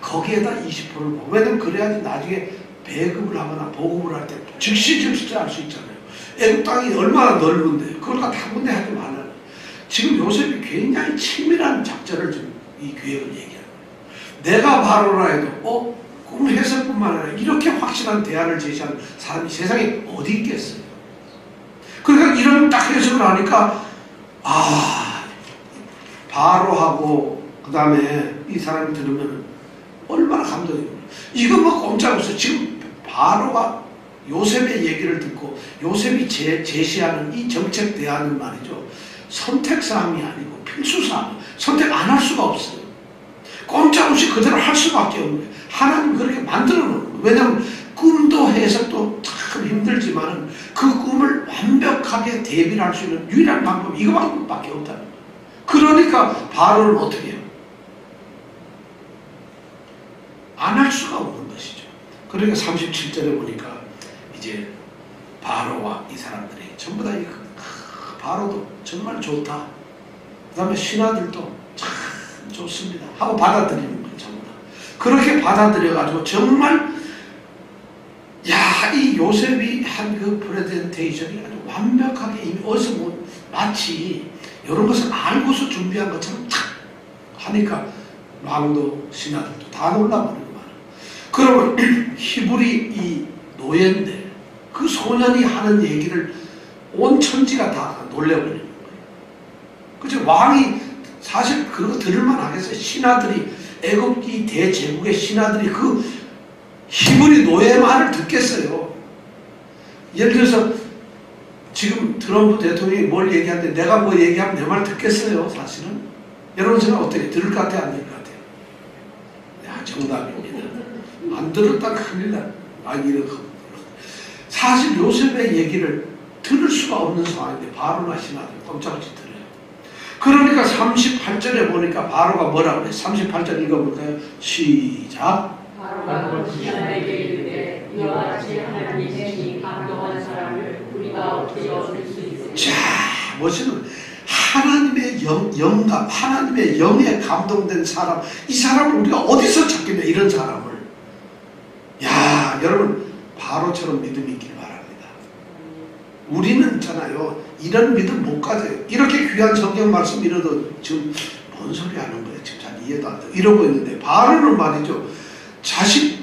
거기에다 20%를 보고. 왜냐면 그래야지 나중에 배급을 하거나 보급을 할 때 즉시 할 수 있잖아요. 애국 땅이 얼마나 넓은데 그걸 다 한 군데 하지 말라. 지금 요셉이 굉장히 치밀한 작전을 지금 이 계획을 얘기하는 거예요. 내가 바로라 해도 꿈 해석뿐만 아니라 이렇게 확실한 대안을 제시하는 사람이 세상에 어디 있겠어요. 그러니까 이런 딱 해석을 하니까 바로하고 그 다음에 이 사람이 들으면 얼마나 감동이에요. 이거 뭐 꼼짝 없어요. 지금 바로가 요셉의 얘기를 듣고 요셉이 제시하는 이 정책 대안은 말이죠. 선택사항이 아니고 필수사항. 선택 안 할 수가 없어요. 꼼짝없이 그대로 할 수밖에 없는 거예요. 하나님 그렇게 만들어 놓은 거예요. 왜냐하면 꿈도 해석도 참 힘들지만 그 꿈을 완벽하게 대비를 할 수 있는 유일한 방법이 이거밖에 없다는 거예요. 그러니까 바로는 어떻게 해요? 안 할 수가 없는 것이죠. 그러니까 37절에 보니까 이제 바로와 이 사람들이 전부 다 바로도 정말 좋다. 그 다음에 신하들도 참 좋습니다. 하고 받아들이는 거예요. 전부 다. 그렇게 받아들여가지고 정말 이 요셉이 한 그 프레젠테이션이 아주 완벽하게 이미 어디서 마치 이런 것을 알고서 준비한 것처럼 탁 하니까 왕도 신하들도 다 놀라버리고 말이에요. 그러면 히브리 이 노예인데 그 소년이 하는 얘기를 온 천지가 다 놀래버리는 거예요. 그죠? 왕이 사실 그런 거 들을만 하겠어요. 신하들이 애굽이 대제국의 신하들이 그 히브리 노예 말을 듣겠어요. 예를 들어서 지금 트럼프 대통령이 뭘 얘기하는데 내가 뭐 얘기하면 내 말 듣겠어요. 사실은 여러분 생각 어때요? 들을 것 같아요? 안 들을 것 같아요? 야, 정답입니다. 안 들었다 큰일 나. 이렇게 사실 요셉의 얘기를 들을 수가 없는 상황인데 바로나 신하들 꼼짝없이 들어요. 그러니까 38절에 보니까 바로가 뭐라고 그래요? 38절 읽어볼까요? 시작.
바로가 신하에게 이르되 이와 같이 하나님의 감동한 사람을 우리가 어떻게 얻을 수 있을까?
자, 멋있는 하나님의 영감, 하나님의 영에 감동된 사람, 이 사람을 우리가 어디서 찾겠냐, 이런 사람을. 야, 여러분 바로처럼 믿음이 있길 바랍니다. 우리는 있잖아요, 이런 믿음 못 가져요. 이렇게 귀한 성경 말씀 이러도 지금 뭔 소리 하는 거예요? 지금 잘 이해도 안 돼. 이러고 있는데 바로는 말이죠.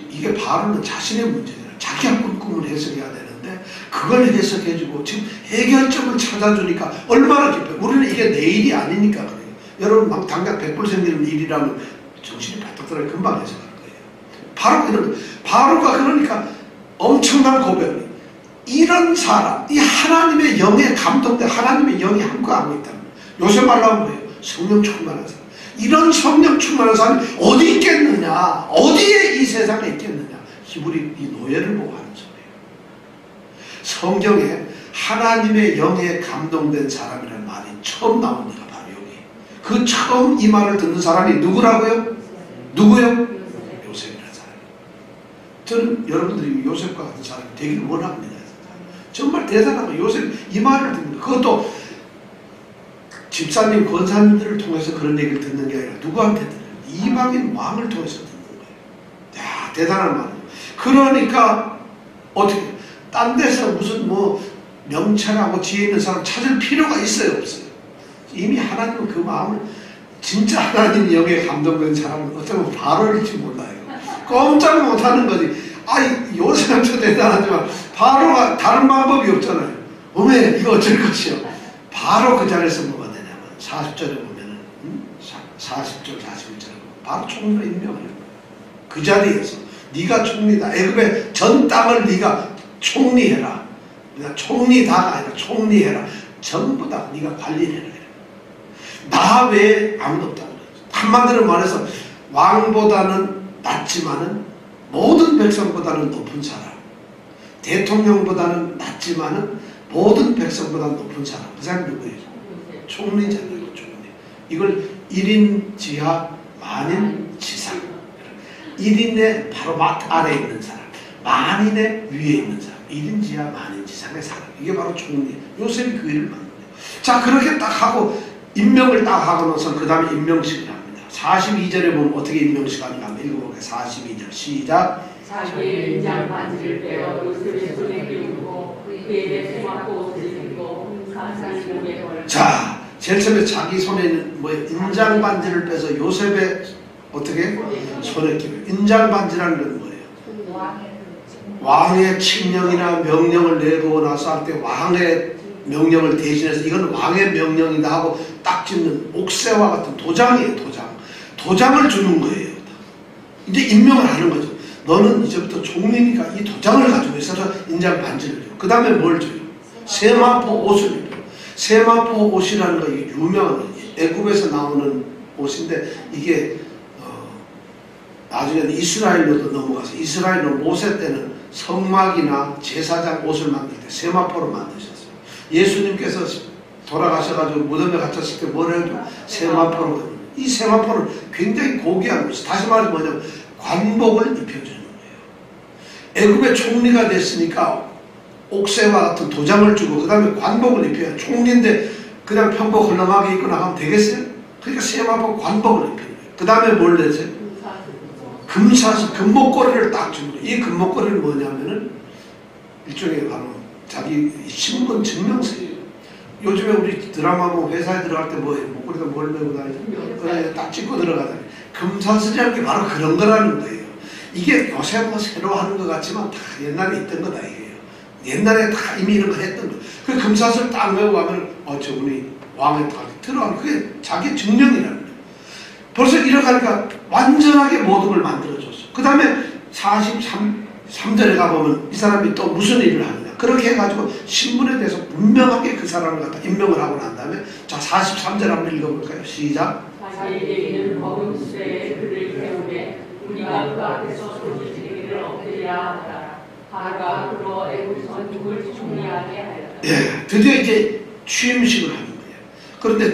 이게 바로는 자신의 문제잖아요. 자기가 꿈을 해석해야 되는데 그걸 해석해주고 지금 해결점을 찾아주니까 얼마나 깊어요. 우리는 이게 내일이 아니니까 그래요. 여러분 막 당장 100불 생기는 일이라면 정신이 바짝 들어요. 금방 해석할 거예요. 바로 이런 바로가 그러니까 엄청난 고백을 이런 사람 이 하나님의 영에 감동돼 하나님의 영이 함께하고 있다는 요새 말로 하면 뭐예요? 성령 충만한 사람. 이런 성령 충만한 사람이 어디 있겠느냐? 어디에 이 세상에 있겠느냐? 히브리 이 노예를 보고 하는 소리예요. 성경에 하나님의 영에 감동된 사람이라는 말이 처음 나옵니다. 바로 여기. 그 처음 이 말을 듣는 사람이 누구라고요? 누구요? 요셉이라는 사람. 저는 여러분들이 요셉과 같은 사람이 되기를 원합니다. 정말 대단한 거. 요셉 이 말을 듣는 거. 그것도 집사님, 권사님들을 통해서 그런 얘기를 듣는 게 아니라 누구한테 듣는 거예요? 이방인 왕을 통해서 듣는 거예요. 야, 대단한 말이에요. 그러니까 어떻게 딴 데서 무슨 뭐 명철하고 지혜 있는 사람 찾을 필요가 있어요, 없어요? 이미 하나님은 그 마음을 진짜 하나님 영에 감동된 사람은 어쩌면 바로일지 몰라요. 꼼짝 못하는 거지. 아이 요셉도 대단하지만 바로가 다른 방법이 없잖아요. 어메 이거 어쩔 것이요. 바로 그 자리에서 뭐가 되냐면 40절에 보면은 40절 41절에 바로 총리가 임명을 해요. 그 자리에서 네가 총리다. 애굽의 전 땅을 네가 총리해라. 네가 총리다가 아니라 총리해라. 전부 다 네가 관리를 해라. 나 외에 아무도 없다고 그랬죠. 한마디로 말해서 왕보다는 낮지만은 모든 백성보다는 높은 사람, 대통령보다는 낮지만은 모든 백성보다 높은 사람. 그 사람이 누구예요? 총리잖아요. 총리. 이걸 1인 지하 만인 지상. 1인의 바로 아래에 있는 사람, 만인의 위에 있는 사람. 1인 지하 만인 지상의 사람. 이게 바로 총리. 요셉이 그 일을 만드네요. 자, 그렇게 딱 하고 임명을 딱 하고 나서 그 다음에 임명식을 합니다. 42절에 보면 어떻게 임명식 하는가 한번 읽어볼게요. 42절 시작.
자기의 인장 반지를 빼어 요셉의 손에 끼우고 그에게 세마포 옷을 입고 사사의 몸에 걸고.
자, 제일 처음에 자기 손에 있는 뭐예요? 인장 반지를 빼서 요셉의 어떻게? 손에 끼워. 인장 반지라는 건 뭐예요? 왕의 칙령이나 명령을 내고 나서 할 때 왕의 명령을 대신해서 이건 왕의 명령이다 하고 딱 찍는 옥새와 같은 도장이에요. 도장을 주는 거예요. 이제 임명을 하는 거죠. 너는 이제부터 총리니까 이 도장을 가지고 있어서 인장 반지를 줘. 그 다음에 뭘 줘요? 세마포 옷을 입혀요. 세마포 옷이라는 거 이게 유명한 애굽에서 나오는 옷인데 이게 나중에는 이스라엘로도 넘어가서 이스라엘로 모세 때는 성막이나 제사장 옷을 만들 때 세마포로 만드셨어요. 예수님께서 돌아가셔가지고 무덤에 갇혔을 때 뭘 해요? 세마포로. 이 세마포는 굉장히 고귀한 것이 다시 말해서 뭐냐면 관복을 입혀주는 거예요. 애굽의 총리가 됐으니까 옥새와 같은 도장을 주고 그 다음에 관복을 입혀요. 총리인데 그냥 평복 헐렁하게 입고 나가면 되겠어요? 그러니까 세마포 관복을 입히는 거예요. 그 다음에 뭘 내세요? 금사슬, 금목걸이를 딱 주는 거예요. 이 금목걸이는 뭐냐면은 일종의 바로 자기 신분 증명서예요. 요즘에 우리 드라마 뭐 회사에 들어갈 때 뭐예요? 목걸이가 뭘 메고 다니죠? 딱 찍고 들어가잖아요. 금사슬이라는 게 바로 그런 거라는 거예요. 이게 요새 뭐 새로 하는 것 같지만 다 옛날에 있던 거다 이게요. 옛날에 다 이미 이런 거 했던 거. 그 금사슬 딱 메고 가면 저분이 왕에 딱 들어가면 그게 자기 증명이라는 거예요. 벌써 이러니까 완전하게 모든 걸 만들어줬어. 그 다음에 43절에 가보면 이 사람이 또 무슨 일을 하느냐. 그렇게 해가지고 신분에 대해서 분명하게 그 사람을 갖다 임명을 하고 난 다음에 자 43절 한번 읽어볼까요? 시작.
자기에게 있는 먹음수에 그를 태우되 우리가 그 앞에서 소주지기를 엎드리라 하더라. 바로가 그로 애굽 전국을 총리하게 하였다.
예, 드디어 이제 취임식을 하는 거예요. 그런데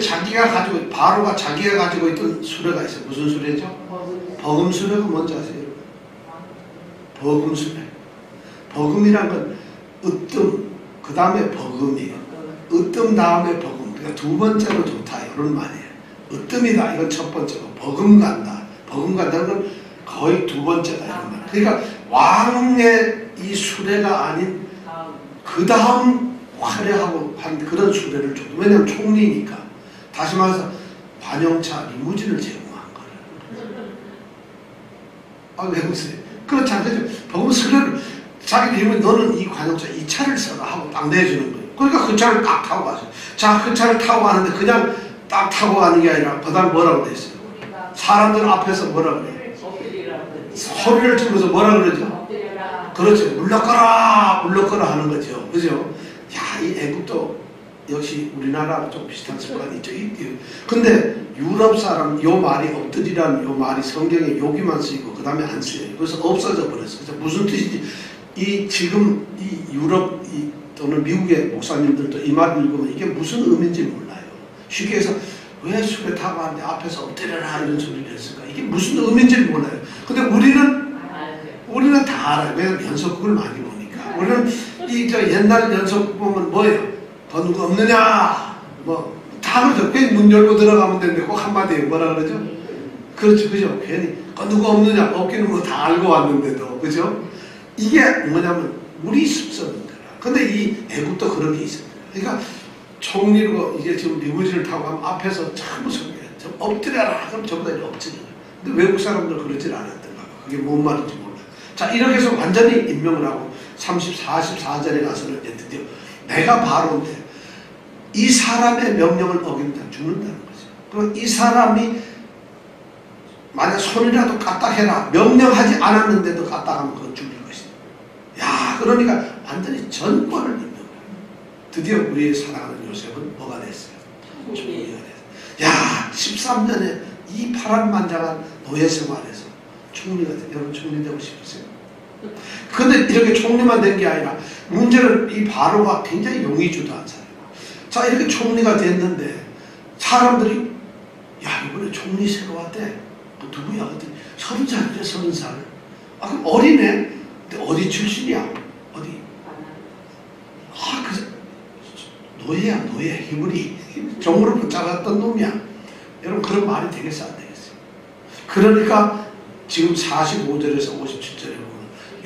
바로가 자기가 가지고 있던 수레가 있어요. 무슨 수레죠? 버금 수레가 뭔지 아세요? 버금 수레. 버금이란 건 으뜸, 그 다음에 버금이에요. 으뜸 다음에 버금. 그러니까 두 번째로 좋다 이런 말이에요. 으뜸이다 이건 첫 번째고 버금 간다. 버금 간다는 건 거의 두 번째다 이런 말. 그러니까 왕의 이 수레가 아닌 그 다음 화려하고 한 그런 수레를 줘도 왜냐하면 총리니까. 다시 말해서 관용차 리무진을 제공한 거예요. 아, 왜 그러세요? 그렇지 않겠죠? 버금 수레를 자기 리무진 너는 이 관용차 이 차를 써라 하고 딱 내주는 거예요. 그러니까 그 차를 딱 타고 가죠. 자, 그 차를 타고 가는데 그냥 딱 타고 가는 게 아니라 그 다음 뭐라고 돼 있어요? 사람들 앞에서 뭐라고 그래요? 소리를 지르면서 뭐라 그러죠?
엎드려라.
그렇죠. 물러거라, 물러거라 하는 거죠. 그죠? 야, 이 애국도 역시 우리나라랑 좀 비슷한 습관이 있죠. 근데 유럽 사람 요 말이 엎드리라는 요 말이 성경에 여기만 쓰이고 그 다음에 안 쓰여요. 그래서 없어져 버렸어요. 그래서 무슨 뜻인지 지금 이 유럽 또는 미국의 목사님들도 이 말을 읽으면 이게 무슨 의미인지 몰라요. 쉽게 해서 왜 술에 타고 왔는데 앞에서 엎드려라 이런 소리를 했을까? 이게 무슨 의미인지 몰라요. 근데 우리는 다 알아요. 왜냐면 연속극을 많이 보니까. 우리는 옛날 연속극 보면 뭐예요? 건우가 없느냐? 뭐 다 그러죠. 괜히 문 열고 들어가면 되는데 꼭 한마디에 뭐라 그러죠? 그렇죠. 그죠? 괜히 건우가 없느냐? 없기는 뭐 다 알고 왔는데도. 그죠? 이게 뭐냐면 우리 습성입니다. 근데 이 애국도 그런 게 있습니다. 그러니까 총리로 이게 지금 리무진을 타고 가면 앞에서 참 무서운 게 좀 엎드려라. 그럼 전부 다 엎드려요. 근데 외국 사람들은 그러질 않았던가. 그게 뭔 말인지 몰라요. 자, 이렇게 해서 완전히 임명을 하고 44절에 가서는 드디어 내가 바로인데 이 사람의 명령을 어긴다 죽는다는 거죠. 그럼 이 사람이 만약 손이라도 까딱해라 명령하지 않았는데도 까딱하면 그건 죽일 것이다. 야, 그러니까 완전히 전권을 입는 거예요. 드디어 우리의 사랑하는 요셉은 뭐가 됐어요? 총리가 됐어요. 야, 13년에 이 파란만장한 노예 생활에서 총리가 됐어요. 여러분 총리 되고 싶으세요? 근데 이렇게 총리만 된 게 아니라 문제는 이 바로가 굉장히 용의주도한 사람이에요. 자, 이렇게 총리가 됐는데 사람들이 야, 이번에 총리 새로 왔대. 누구야? 그랬더니 30살이래. 30살. 아, 그럼 어리네. 근데 어디 출신이야? 어디? 아, 노예야, 노예. 히브리. 종으로 붙잡았던 놈이야. 여러분 그런 말이 되겠어 안 되겠어요? 그러니까 지금 45절에서 57절에 보면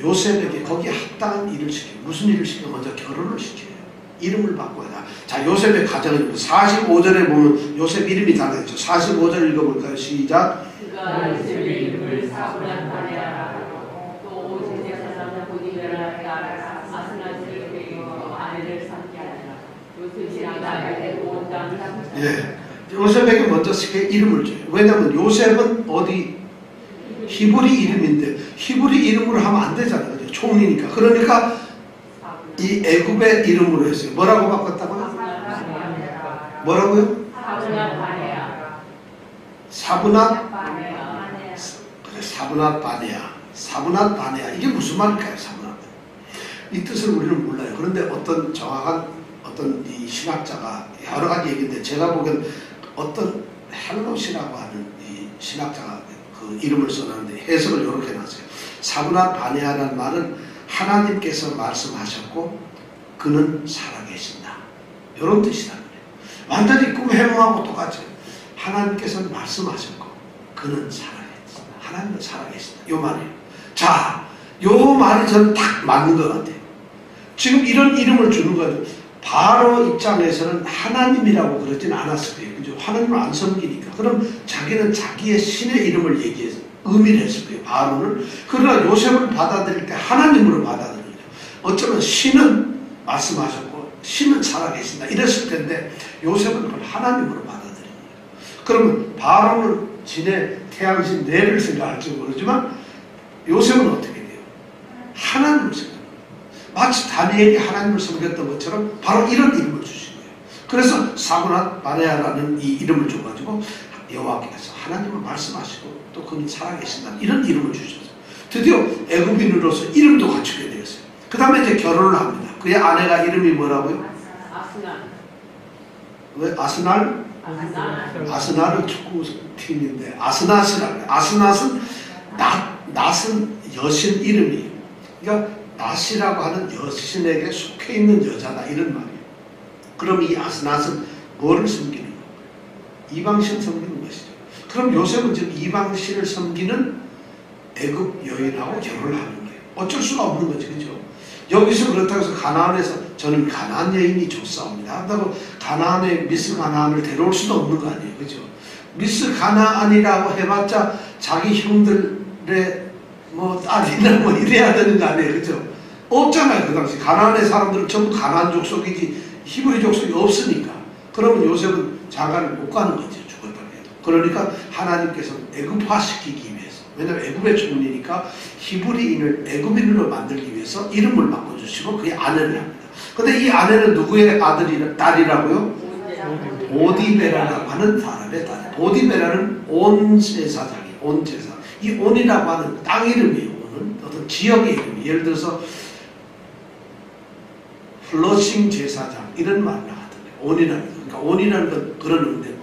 요셉에게 거기에 합당한 일을 시켜요. 무슨 일을 시켜? 먼저 결혼을 시켜요. 이름을 바꿔야 돼. 자, 요셉의 가정을 45절에 보면 요셉 이름이 달라있죠. 45절 읽어볼까요? 시작.
그가 요셉의 이름을 사브란 바네아라 또 오제제 사람 보디베라에 알아 아스나스를 배기고 아내를 삼게 하니라. 요셉이 나에게 온 땅을
예, 요셉에게 먼저 이름을 줘요. 왜냐하면 요셉은 어디 히브리 이름인데 히브리 이름으로 하면 안 되잖아요. 총리니까. 그러니까 이 애굽의 이름으로 했어요. 뭐라고 바꿨다고요? 뭐라고요?
사브란 바네아.
사브낫 그래, 사브낫 바네아. 사브낫 바네아. 이게 무슨 말일까요? 사브낫. 이 뜻을 우리는 몰라요. 그런데 어떤 정확한 이 신학자가 여러 가지 얘기인데 제가 보기엔 어떤 헬롯이라고 하는 이 신학자가 그 이름을 써놨는데 해석을 이렇게 해놨어요. 사브낫 바네아라는 말은 하나님께서 말씀하셨고 그는 살아계신다. 이런 뜻이란 말이에요. 완전히 꿈 해몽하고 똑같죠. 하나님께서는 말씀하셨고 그는 살아계신다. 하나님은 살아계신다. 요 말이에요. 자, 요 말이 저는 딱 맞는 것 같아요. 지금 이런 이름을 주는 거예요. 바로 입장에서는 하나님이라고 그러진 않았을 거예요. 그죠? 하나님을 안 섬기니까. 그럼 자기는 자기의 신의 이름을 얘기해서 의미를 했을 거예요. 바로는. 그러나 요셉을 받아들일 때 하나님으로 받아들여요. 어쩌면 신은 말씀하셨고 신은 살아계신다 이랬을 텐데 요셉은 그걸 하나님으로 받아들이는 거예요. 그러면 바로는 진의 태양신 내를 생각할지 모르지만 요셉은 어떻게 돼요? 하나님을 생각합니다. 마치 다니엘이 하나님을 섬겼던 것처럼 바로 이런 이름을 주신 거예요. 그래서 사브낫 바네아라는 이 이름을 줘가지고 여호와께서 하나님을 말씀하시고 또 그는 살아계신다 이런 이름을 주셨어요. 드디어 애굽인으로서 이름도 갖추게 되었어요. 그 다음에 이제 결혼을 합니다. 그의 아내가 이름이 뭐라고요?
아스날.
왜 아스날? 아스날은 축구팀인데 아스낫이라고. 아스낫은 낫은 여신 이름이에요. 그러니까 낫이라고 하는 여신에게 속해 있는 여자다 이런 말이에요. 그럼 이 아스낫은 뭐를 섬기는 거예요? 이방신 섬기는 것이죠. 그럼 요셉은 지금 이방신을 섬기는 애굽 여인하고 결혼을 하는 거예요. 어쩔 수가 없는 거지, 그죠? 여기서 그렇다고 해서 가나안에서 저는 가나안 여인이 좋사옵니다 한다고 가나안의 미스 가나안을 데려올 수도 없는 거 아니에요, 그죠? 미스 가나안이라고 해봤자 자기 형들의 뭐 딸이나 뭐 이래야 되는 거 아니에요, 그죠? 없잖아요. 그 당시 가나안의 사람들은 전부 가나안 족속이지 히브리 족속이 없으니까. 그러면 요셉은 장가를 못 가는 거죠, 죽었다고 해도. 그러니까 하나님께서 애굽화시키기 위해서 왜냐하면 애굽의 총리니까 히브리인을 애굽인으로 만들기 위해서 이름을 바꿔주시고 그의 아내를 합니다. 근데 이 아내는 누구의 딸이라고요? 보디베라라고 하는 사람의 딸. 보디베라는 온 제사장이에요. 온 제사. 이 온이라고 하는 땅 이름이에요. 온은 어떤 지역의 이름이. 예를 들어서 플러싱 제사장 이런 말 나왔던데. 온이라는 거. 그러니까 온이라는 건 그런 의미고.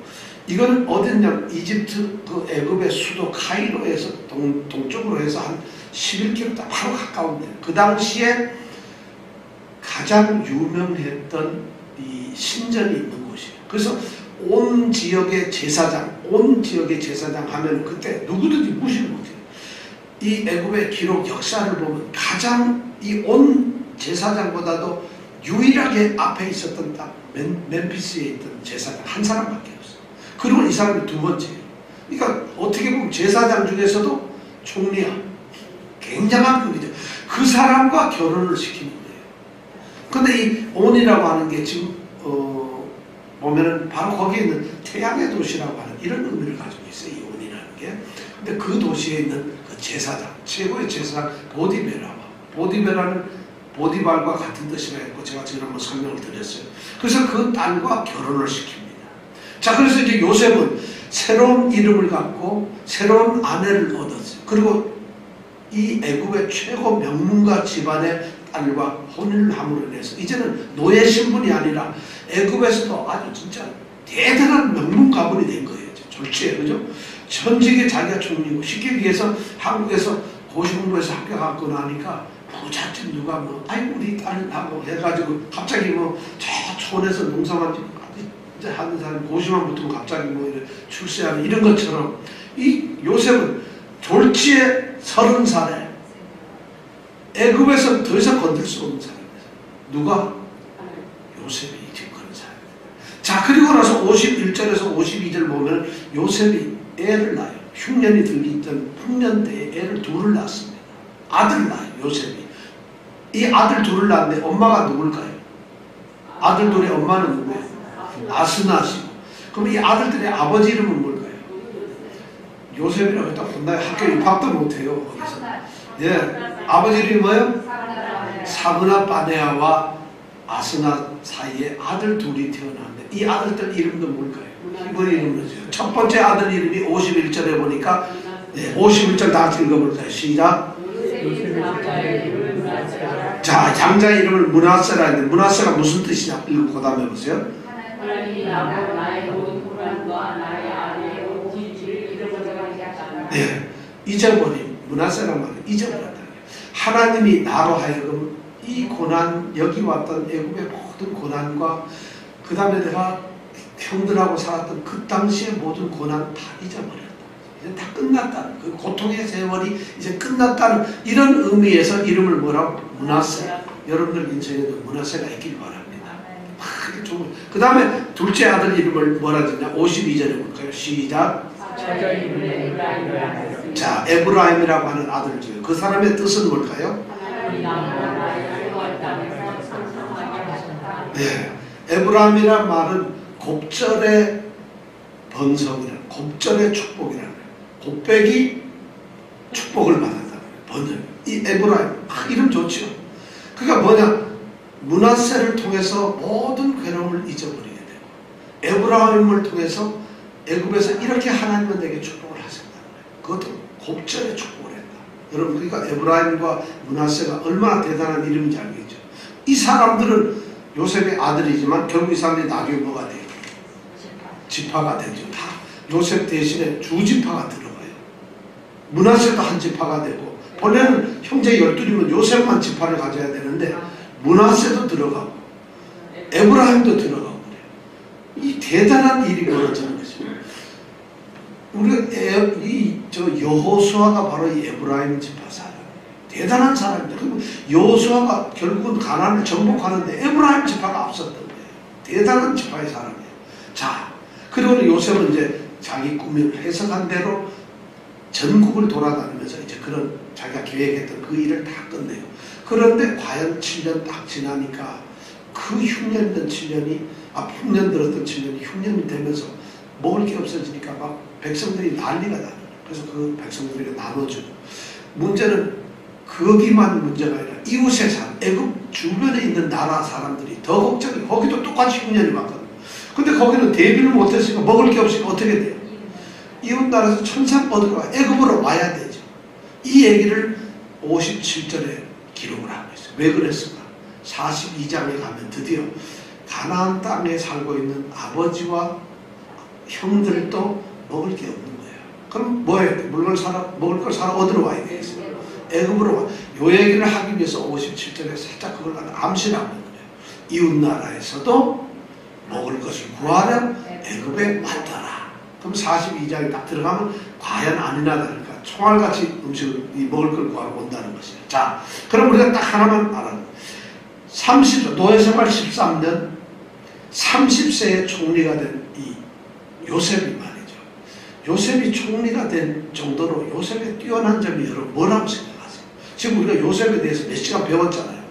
이거는 어디냐? 이집트 그 애굽의 수도 카이로에서 동쪽으로 해서 한 11km 바로 가까운데 그 당시에 가장 유명했던 이 신전이 있는 곳이에요. 그래서 온 지역의 제사장 하면 그때 누구든지 무시를 못해요. 이 애굽의 기록 역사를 보면 가장 이 온 제사장보다도 유일하게 앞에 있었던 딱 멤피스에 있던 제사장 한 사람밖에 없어요. 그리고 이 사람이 두 번째예요. 그러니까 어떻게 보면 제사장 중에서도 총리야. 굉장한 분이죠. 그 사람과 결혼을 시키는 거예요. 근데 이 온이라고 하는 게 지금 보면은 바로 거기에 있는 태양의 도시라고 하는 이런 의미를 가지고 있어요. 이 온이라는 게. 근데 그 도시에 있는 그 제사장, 최고의 제사장 보디베라는 보디발과 같은 뜻이라 했고 제가 지금 한번 설명을 드렸어요. 그래서 그 딸과 결혼을 시킵니다. 자, 그래서 이제 요셉은 새로운 이름을 갖고 새로운 아내를 얻었어요. 그리고 이 애굽의 최고 명문가 집안의 딸과 혼인을 함으로 인해서 이제는 노예 신분이 아니라 애굽에서도 아주 진짜 대단한 명문 가문이 된 거예요. 졸지에, 그죠? 전직에 자기가 총리고 쉽게 얘기해서 한국에서 고시공부에서 합격하고 나니까 부잣집 누가 뭐 아이고 우리 딸하고 해가지고 갑자기 뭐 저 촌에서 농사만 이제 하는 사람이 고시만 붙으면 갑자기 뭐 이런 출세하는 이런 것처럼 이 요셉은 졸지에 30살에 애굽에서 더 이상 건들 수 없는 사람이에요. 누가? 요셉이 지금 그런 사람입니다. 자, 그리고 나서 51절에서 52절 보면 요셉이 애를 낳아요. 흉년이 들기 전 풍년 때에 애를 둘을 낳습니다. 아들 낳아요. 요셉이. 이 아들 둘을 낳았는데 엄마가 누굴까요? 아들 둘의 엄마는 누구예요? 아스나시고. 그럼 이 아들들의 아버지 이름은 뭘까요? 요셉이라고 했다 혼나요. 학교 입학도 못해요. 거기서. 예. 아버지 이름이 뭐예요? 사브나 바네아와 아스나 사이에 아들 둘이 태어났는데 이 아들들 이름도 뭘까요? 히브리 이름이죠. 첫 번째 아들 이름이 51절에 보니까 51절 다 같이 읽어볼까요? 시작. 자, 양자의 이름을 문하세라 했는데 문하세가 무슨 뜻이냐? 읽고 그 다음에 보세요.
하나님이 나고 나의 모든 고난과 나의 아내의 온 진실을 잊어버리게 하셨다.
네, 잊어버림. 문하세란 말은 잊어버렸다. 하나님이 나로 하여금 이 고난, 여기 왔던 애굽의 모든 고난과 그 다음에 내가 형들하고 살았던 그 당시의 모든 고난 다 잊어버렸다. 이제 다 끝났다는, 그 고통의 세월이 이제 끝났다는 이런 의미에서 이름을 뭐라고? 문하세. 여러분들 인생에도 문하세가 있길 바랍니다. 그 다음에 둘째 아들 이름을 뭐라 했냐? 52절에 볼까요? 시작. 자, 에브라임이라고 하는 아들 중에 그 사람의 뜻은 뭘까요? 네, 에브라임이란 말은 곱절의 번성이라, 곱절의 축복이라는 거예요. 곱백이 축복을 받았다는 거예요. 번성. 이 에브라임, 이름 좋죠. 그러니까 뭐냐? 문하세를 통해서 모든 괴로움을 잊어버리게 되고 에브라임을 통해서 애굽에서 이렇게 하나님은 내게 축복을 하셨다는 거예요. 그것도 곱절의 축복을 했다. 여러분, 그러니까 에브라임과 문하세가 얼마나 대단한 이름인지 알겠죠. 이 사람들은 요셉의 아들이지만 결국 이 사람들이 나중에 뭐가 돼요? 지파가 되죠. 다 요셉 대신에 주 지파가 들어가요. 문하세도 한 지파가 되고 원래는 형제 12이면 요셉만 지파를 가져야 되는데 문하세도 들어가고 에브라임도 들어가고 그래요. 이 대단한 일이 벌어지는 거죠. 우리가 여호수아가 바로 이 에브라임 지파 사람, 대단한 사람입니다. 그리고 여호수아가 결국은 가나안을 정복하는데 에브라임 지파가 앞섰던 거예요. 대단한 지파의 사람이에요. 자, 그리고 요셉은 이제 자기 꿈을 해석한 대로 전국을 돌아다니면서 이제 그런 자기가 계획했던 그 일을 다 끝내요. 그런데 과연 7년 딱 지나니까 그 흉년이던 7년이 흉년 들었던 7년이 흉년이 되면서 먹을 게 없어지니까 막 백성들이 난리가 나는 거예요. 그래서 그 백성들에게 나눠주고, 문제는 거기만 문제가 아니라 이웃의 사람, 애굽 주변에 있는 나라 사람들이 더 걱정이, 거기도 똑같이 흉년이 왔거든요. 근데 거기는 대비를 못했으니까 먹을 게 없으니까 어떻게 돼요? 이웃 나라에서 천상 뻗어가 애굽으로 와야 되죠. 이 얘기를 57절에 기록을 하고 있어요. 왜 그랬을까? 42장에 가면 드디어 가나안 땅에 살고 있는 아버지와 형들도 먹을 게 없는 거예요. 그럼 뭐 해야 돼? 먹을 걸 사러 어디로 와야 되겠어요? 애굽으로 와. 요 얘기를 하기 위해서 57절에 살짝 그걸 암시하고 있는 거예요. 이웃 나라에서도 먹을 것을 구하려 애굽에 왔더라. 그럼 42장에 딱 들어가면 과연 아니나 다를까 총알같이 음식을 먹을 걸 구하러 온다는 것이에요. 자, 그럼 우리가 딱 하나만 알아요. 30, 노예생활 13년 30세에 총리가 된 이 요셉이 말이죠. 요셉이 총리가 된 정도로 요셉의 뛰어난 점이 여러분 뭐라고 생각하세요? 지금 우리가 요셉에 대해서 몇 시간 배웠잖아요.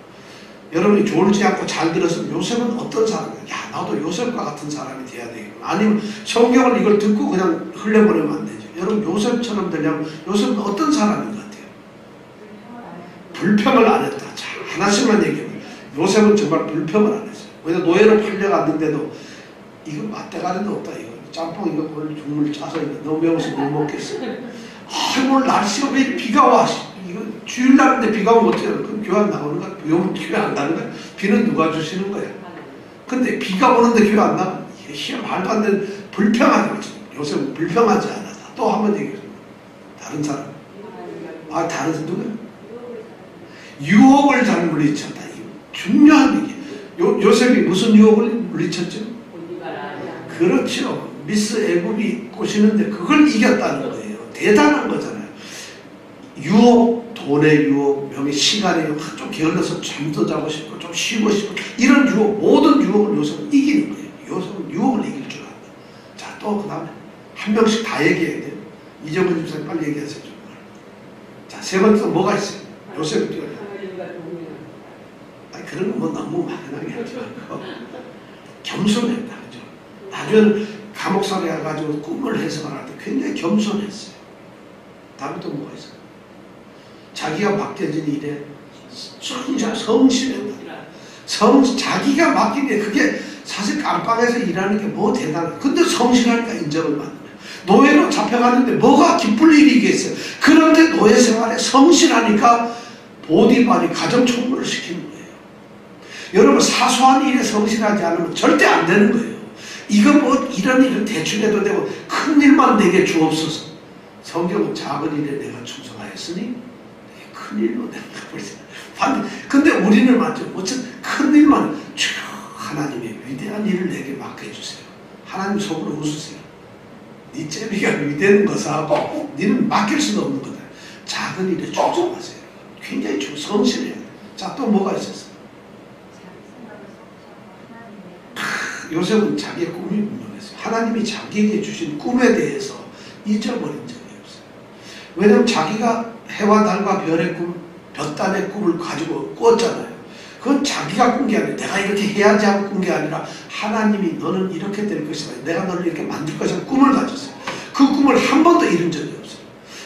여러분이 졸지 않고 잘 들었으면 요셉은 어떤 사람이야? 야, 나도 요셉과 같은 사람이 돼야 되겠구나. 아니면 성경을 이걸 듣고 그냥 흘려보내면 안 되죠. 여러분 요셉처럼 되려면 요셉은 어떤 사람인 것 같아요? 불평을 안 했다. 자, 하나씩만 얘기해요. 요셉은 정말 불평을 안 했어요. 왜냐면 노예로 팔려갔는데도 이거 맛대가리도 없다. 이거 짬뽕 이거 오늘 국물 짜서 이거 너무 매워서 못 먹겠어. 아, 오늘 날씨가 왜 비가 와? 이거 주일날인데 비가 오면 어떻게 해요? 그럼 교회 안 나오는 거야? 비 오면 교회 안 가는 거야? 비는 누가 주시는 거야? 근데 비가 오는데 교회 안 나가? 이게 희한 말도 안 되는 불평하지 마세요. 요셉은 불평하지 않았다. 또 한 번 얘기해. 다른 사람. 아, 다른 사람 누구야? 유혹을 잘 물리쳤다. 이거 중요한 얘기. 요셉이 무슨 유혹을 물리쳤죠? 그렇죠. 미스 애굽이 꼬시는데 그걸 이겼다는 거예요. 대단한 거잖아요. 유혹, 돈의 유혹, 명의 시간의 유혹, 좀 게을러서 잠도 자고 싶고 좀 쉬고 싶고 이런 유혹, 모든 유혹을 요셉은 이기는 거예요. 요셉은 유혹을 이길 줄 안다. 자, 또 그 다음에 한 명씩 다 얘기해야 돼요. 이정근 집사님 빨리 얘기하세요. 정말. 자, 세 번째 뭐가 있어요? 요셉이 뛰어요. 아니, 그런 건 뭐 너무 막연하게 하지 말고 겸손했다. 그죠? 나중에는 감옥살이 와가지고 꿈을 해석을 할 때 굉장히 겸손했어요. 다음에 또 뭐가 있어요? 자기가 맡겨진 일에 성실했다. 자기가 맡긴 게 그게 사실 깜빵에서 일하는 게 뭐 대단해. 근데 성실하니까 인정을 받는 거예요. 노예로 잡혀가는데 뭐가 기쁠 일이겠어요. 그런데 노예 생활에 성실하니까 보디발이 가정총무를 시키는 거예요. 여러분 사소한 일에 성실하지 않으면 절대 안 되는 거예요. 이거 뭐 이런 일을 대충 해도 되고 큰 일만 내게 주옵소서. 성경은 작은 일에 내가 충성하였으니 큰 일로 내가 갚으리라. 근데 우리는 맞죠. 어쨌든 큰 일만 주여 하나님의 위대한 일을 내게 맡겨주세요. 하나님 속으로 웃으세요. 네 제비가 위대한 것하고 니는 맡길 수도 없는 거다. 작은 일에 충성하세요. 굉장히 성실해요. 자, 또 뭐가 있었어요? 요셉은 자기의 꿈이 분명했어요. 하나님이 자기에게 주신 꿈에 대해서 잊어버린 적이 없어요. 왜냐하면 자기가 해와 달과 별의 꿈, 볕단의 꿈을 가지고 꿨잖아요. 그건 자기가 꾼 게 아니라 내가 이렇게 해야지 하고 꾼 게 아니라 하나님이 너는 이렇게 될 것이다. 내가 너를 이렇게 만들 것이다. 꿈을 가졌어요. 그 꿈을 한 번도 잃은 적이 없어요.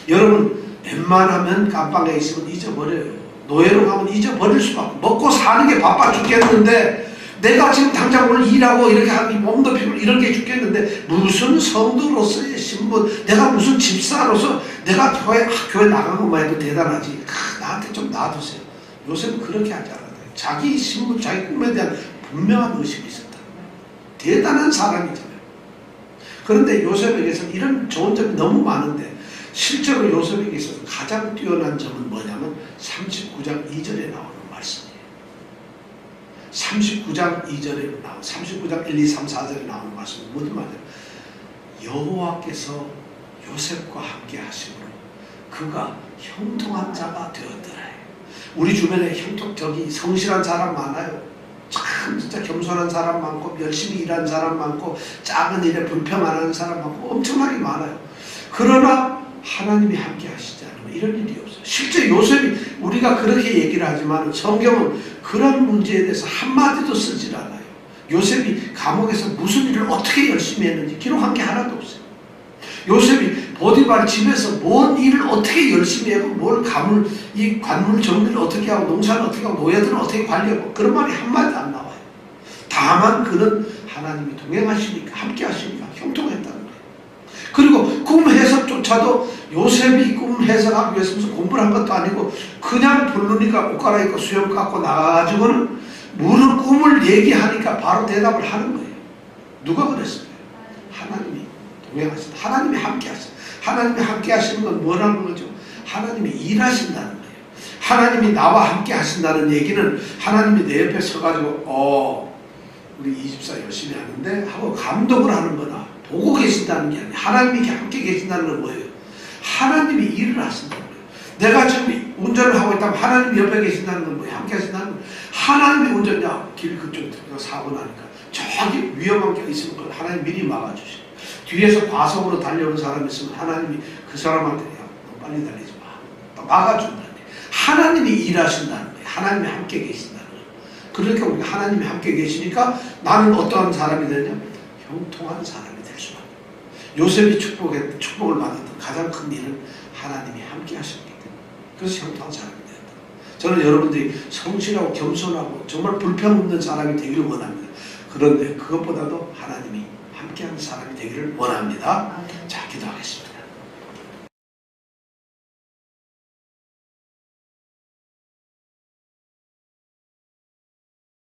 여러분 웬만하면 감방에 있으면 잊어버려요. 노예로 가면 잊어버릴 수밖에. 먹고 사는 게 바빠 죽겠는데 내가 지금 당장 오늘 일하고 이렇게 하니 몸도 피곤 이런 게 죽겠는데 무슨 성도로서의 신분, 내가 무슨 집사로서 내가 교회 나간 것만 해도 대단하지. 나한테 좀 놔두세요. 요새는 그렇게 하지 않아요. 자기 신분, 자기 꿈에 대한 분명한 의식이 있었다. 대단한 사람이잖아요. 그런데 요셉에게서 이런 좋은 점이 너무 많은데 실제로 요셉에게 있어서 가장 뛰어난 점은 뭐냐면 39장 2절에 나오는 말씀이에요. 39장 2절에 나오는 39장 1, 2, 3, 4절에 나오는 말씀은 무슨 말이에요? 여호와께서 요셉과 함께 하심으로 그가 형통한 자가 되었더라. 우리 주변에 형통적이 성실한 사람 많아요. 참 진짜 겸손한 사람 많고 열심히 일하는 사람 많고 작은 일에 불평 안 하는 사람 많고 엄청나게 많아요. 그러나 하나님이 함께 하시지 않으면 이런 일이 없어요. 실제 요셉이 우리가 그렇게 얘기를 하지만 성경은 그런 문제에 대해서 한마디도 쓰질 않아요. 요셉이 감옥에서 무슨 일을 어떻게 열심히 했는지 기록한 게 하나도 없어요. 요셉이 보디발 집에서 뭔 일을 어떻게 열심히 하고 뭘 이 관물 정리를 어떻게 하고 농사를 어떻게 하고 노예들은 어떻게 관리하고 그런 말이 한마디도 안 나와요. 다만 그는 하나님이 동행하시니까 함께 하시니까 형통했다는 거예요. 그리고 꿈 해석조차도 요셉이 꿈 해석하기 위해서 무슨 공부를 한 것도 아니고 그냥 부르니까 옷 갈아입고 수염 깎고 나가가지고는 무슨 꿈을 얘기하니까 바로 대답을 하는 거예요. 누가 그랬어요? 하나님이 동행하신다. 하나님이 함께 하신다. 하나님이 함께 하시는 건 뭐라는 거죠? 하나님이 일하신다는 거예요. 하나님이 나와 함께 하신다는 얘기는 하나님이 내 옆에 서가지고 우리 이 집사 열심히 하는데 하고 감독을 하는 거다. 보고 계신다는 게 아니에요. 하나님이 함께 계신다는 건 뭐예요? 하나님이 일을 하신다는 거예요. 내가 지금 운전을 하고 있다면 하나님이 옆에 계신다는 건 뭐예요? 함께 하신다는 건 하나님이 운전이야. 길 그쪽에 사고 나니까 저기 위험한 게 있으면 그걸 하나님 미리 막아주시고 뒤에서 과속으로 달려오는 사람이 있으면 하나님이 그 사람한테 너 빨리 달리지 마. 또 막아준다는 거예요. 하나님이 일하신다는 거예요. 하나님이 함께 계신다는 거예요. 그러니까 우리가 하나님이 함께 계시니까 나는 어떠한 사람이 되냐? 형통한 사람이 될 수가 있어요. 요셉이 축복을 받았던 가장 큰 일은 하나님이 함께 하셨기 때문에 그래서 형통한 사람이 되었다. 저는 여러분들이 성실하고 겸손하고 정말 불평 없는 사람이 되기를 원합니다. 그런데 그것보다도 하나님이 함께하는 사람이 되기를 원합니다. 자, 기도하겠습니다.